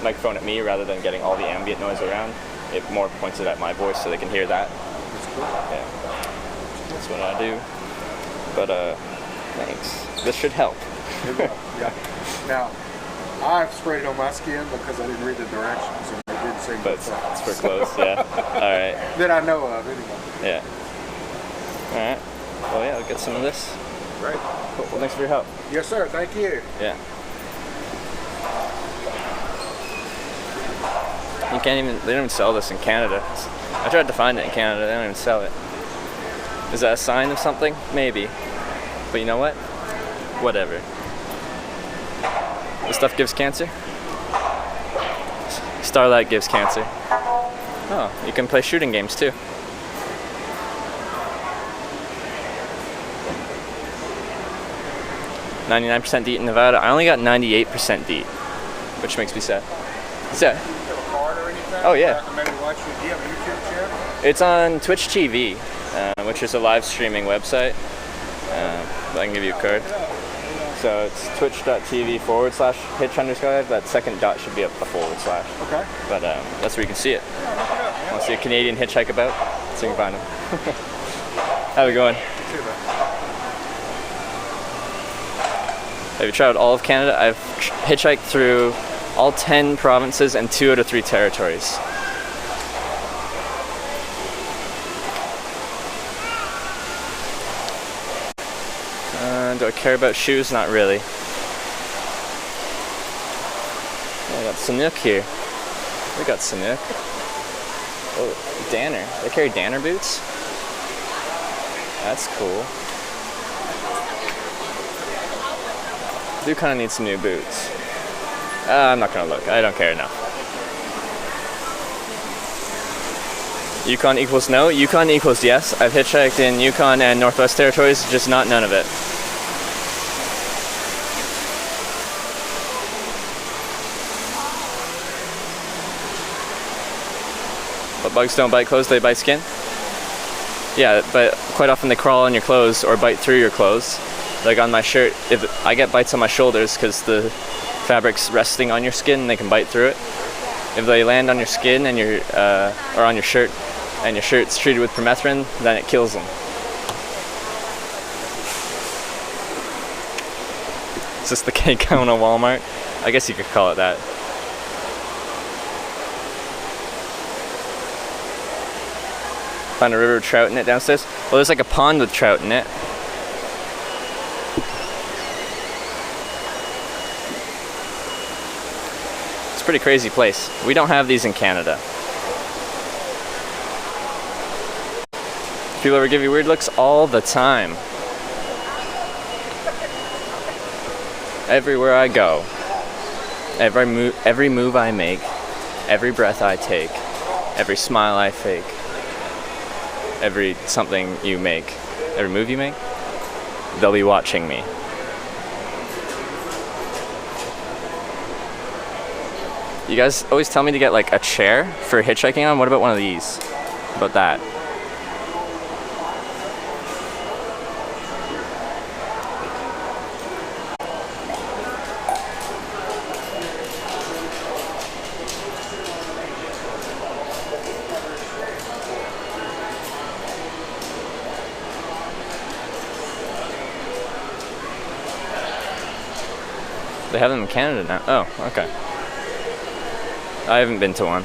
microphone at me rather than getting all the ambient noise around. It more points it at my voice so they can hear that. It's cool. Yeah, that's what I do. But thanks. This should help. It will, yeah. Now, I've sprayed it on my skin because I didn't read the directions and they didn't say But it's for clothes. Yeah. All right. that I know of anyway. Yeah. All right. Well, yeah, I'll get some of this. Great. Cool. Well, thanks for your help. Yes, sir. Thank you. Yeah. You can't even, they don't even sell this in Canada. I tried to find it in Canada, they don't even sell it. Is that a sign of something? Maybe. But you know what? Whatever. This stuff gives cancer? Starlight gives cancer. Oh, you can play shooting games too. "99% DEET in Nevada." I only got 98% DEET, which makes me sad. So, oh yeah. Maybe watch you. Do you have a YouTube channel? It's on Twitch TV, which is a live streaming website. I can give you a card. So it's twitch.tv/hitch_. That second dot should be a forward/. Okay. But that's where you can see it. Want to see a Canadian hitchhike about? So you can find him. How's it going? Have you traveled all of Canada? I've hitchhiked through all 10 provinces and 2 out of 3 territories. Do I care about shoes? Not really. Oh, I got Sanuk here. We got Sanuk. Oh, Danner. They carry Danner boots? That's cool. Do kind of need some new boots. I'm not gonna look. I don't care enough. Yukon equals no. Yukon equals yes. I've hitchhiked in Yukon and Northwest Territories, just not none of it. But bugs don't bite clothes, they bite skin? Yeah, but quite often they crawl on your clothes or bite through your clothes. Like on my shirt, if I get bites on my shoulders because the fabric's resting on your skin, they can bite through it. If they land on your skin and or on your shirt, and your shirt's treated with permethrin, then it kills them. Is this the cake cone at Walmart? I guess you could call it that. Found a river with trout in it downstairs. Well, there's like a pond with trout in it. pretty crazy place. We don't have these in Canada. People ever give you weird looks? All the time. Everywhere I go. Every move I make. Every breath I take. Every smile I fake. Every something you make. Every move you make. They'll be watching me. You guys always tell me to get like a chair for hitchhiking on. What about one of these? How about that? They have them in Canada now. Oh, okay. I haven't been to one.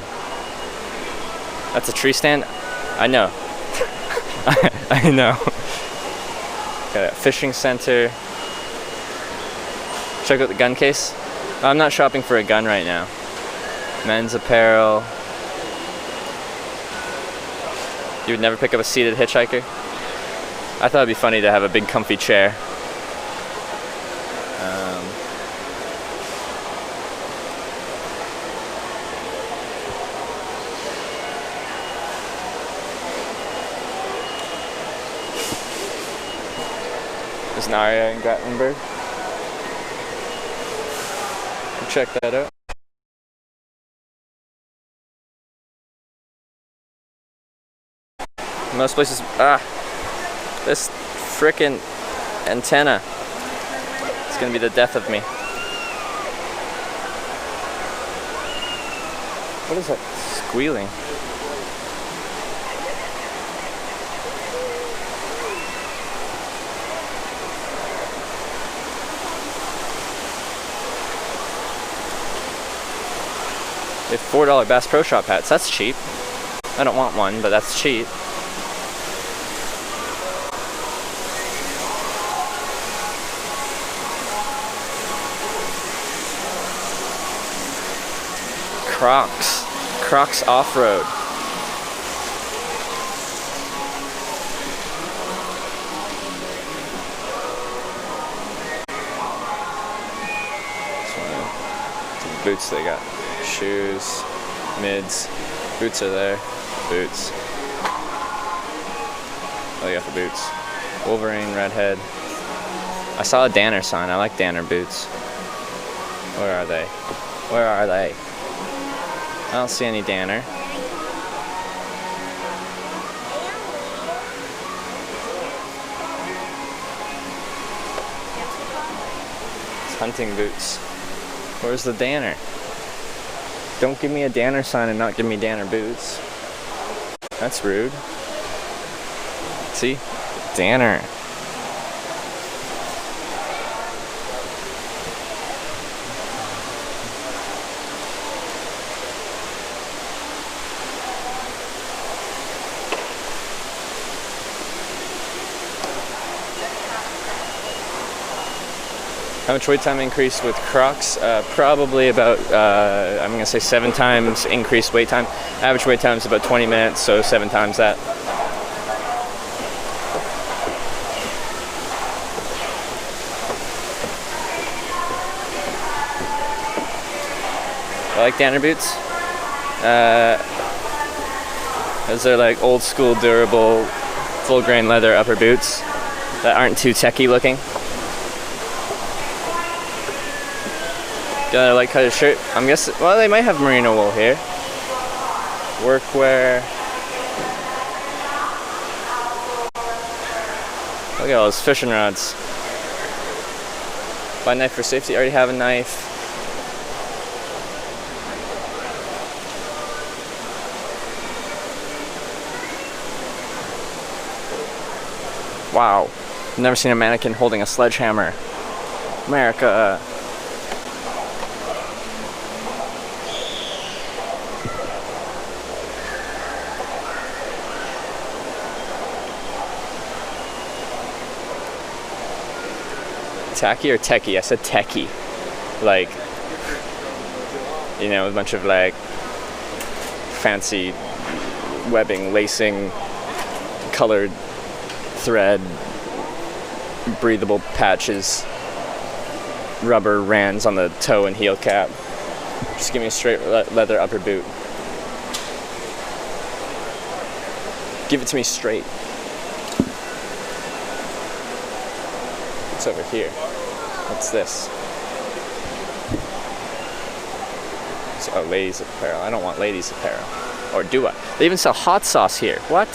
That's a tree stand? I know. I know. Got a fishing center. Check out the gun case. I'm not shopping for a gun right now. Men's apparel. You would never pick up a seated hitchhiker? I thought it'd be funny to have a big comfy chair. There's an Aria in Gatlinburg. Check that out. Most places, this frickin' antenna is gonna be the death of me. What is that squealing? They have $4 Bass Pro Shop hats. That's cheap. I don't want one, but that's cheap. Crocs off-road. Boots they got. Shoes, mids, boots are there. Boots. Oh, you got the boots. Wolverine, Redhead. I saw a Danner sign. I like Danner boots. Where are they? Where are they? I don't see any Danner. It's hunting boots. Where's the Danner? Don't give me a Danner sign and not give me Danner boots. That's rude. See? Danner. How much wait time increase with Crocs? Probably about, I'm going to say 7 times increased wait time. Average wait time is about 20 minutes, so 7 times that. I like Danner boots. Those are like old school, durable, full grain leather upper boots that aren't too techy looking. Got a light colored shirt. I'm guessing, well, they might have merino wool here. Workwear. Look at all those fishing rods. Buy a knife for safety. Already have a knife. Wow. I've never seen a mannequin holding a sledgehammer. America. Tacky or techie? I said techie. Like, You know, a bunch of like fancy webbing, lacing, colored thread, breathable patches, rubber rands on the toe and heel cap. Just give me a straight leather upper boot. Give it to me straight. What's over here? What's this? Oh, ladies apparel. I don't want ladies apparel. Or do I? They even sell hot sauce here. What?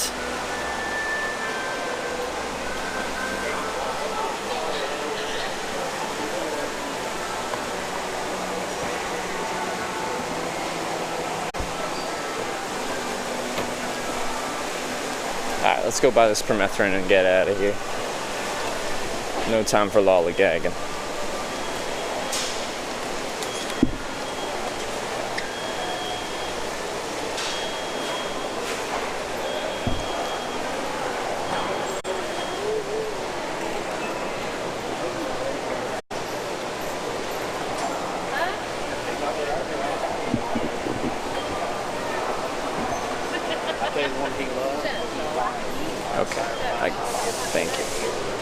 Alright, let's go buy this permethrin and get out of here. No time for lollygagging. Okay, thank you.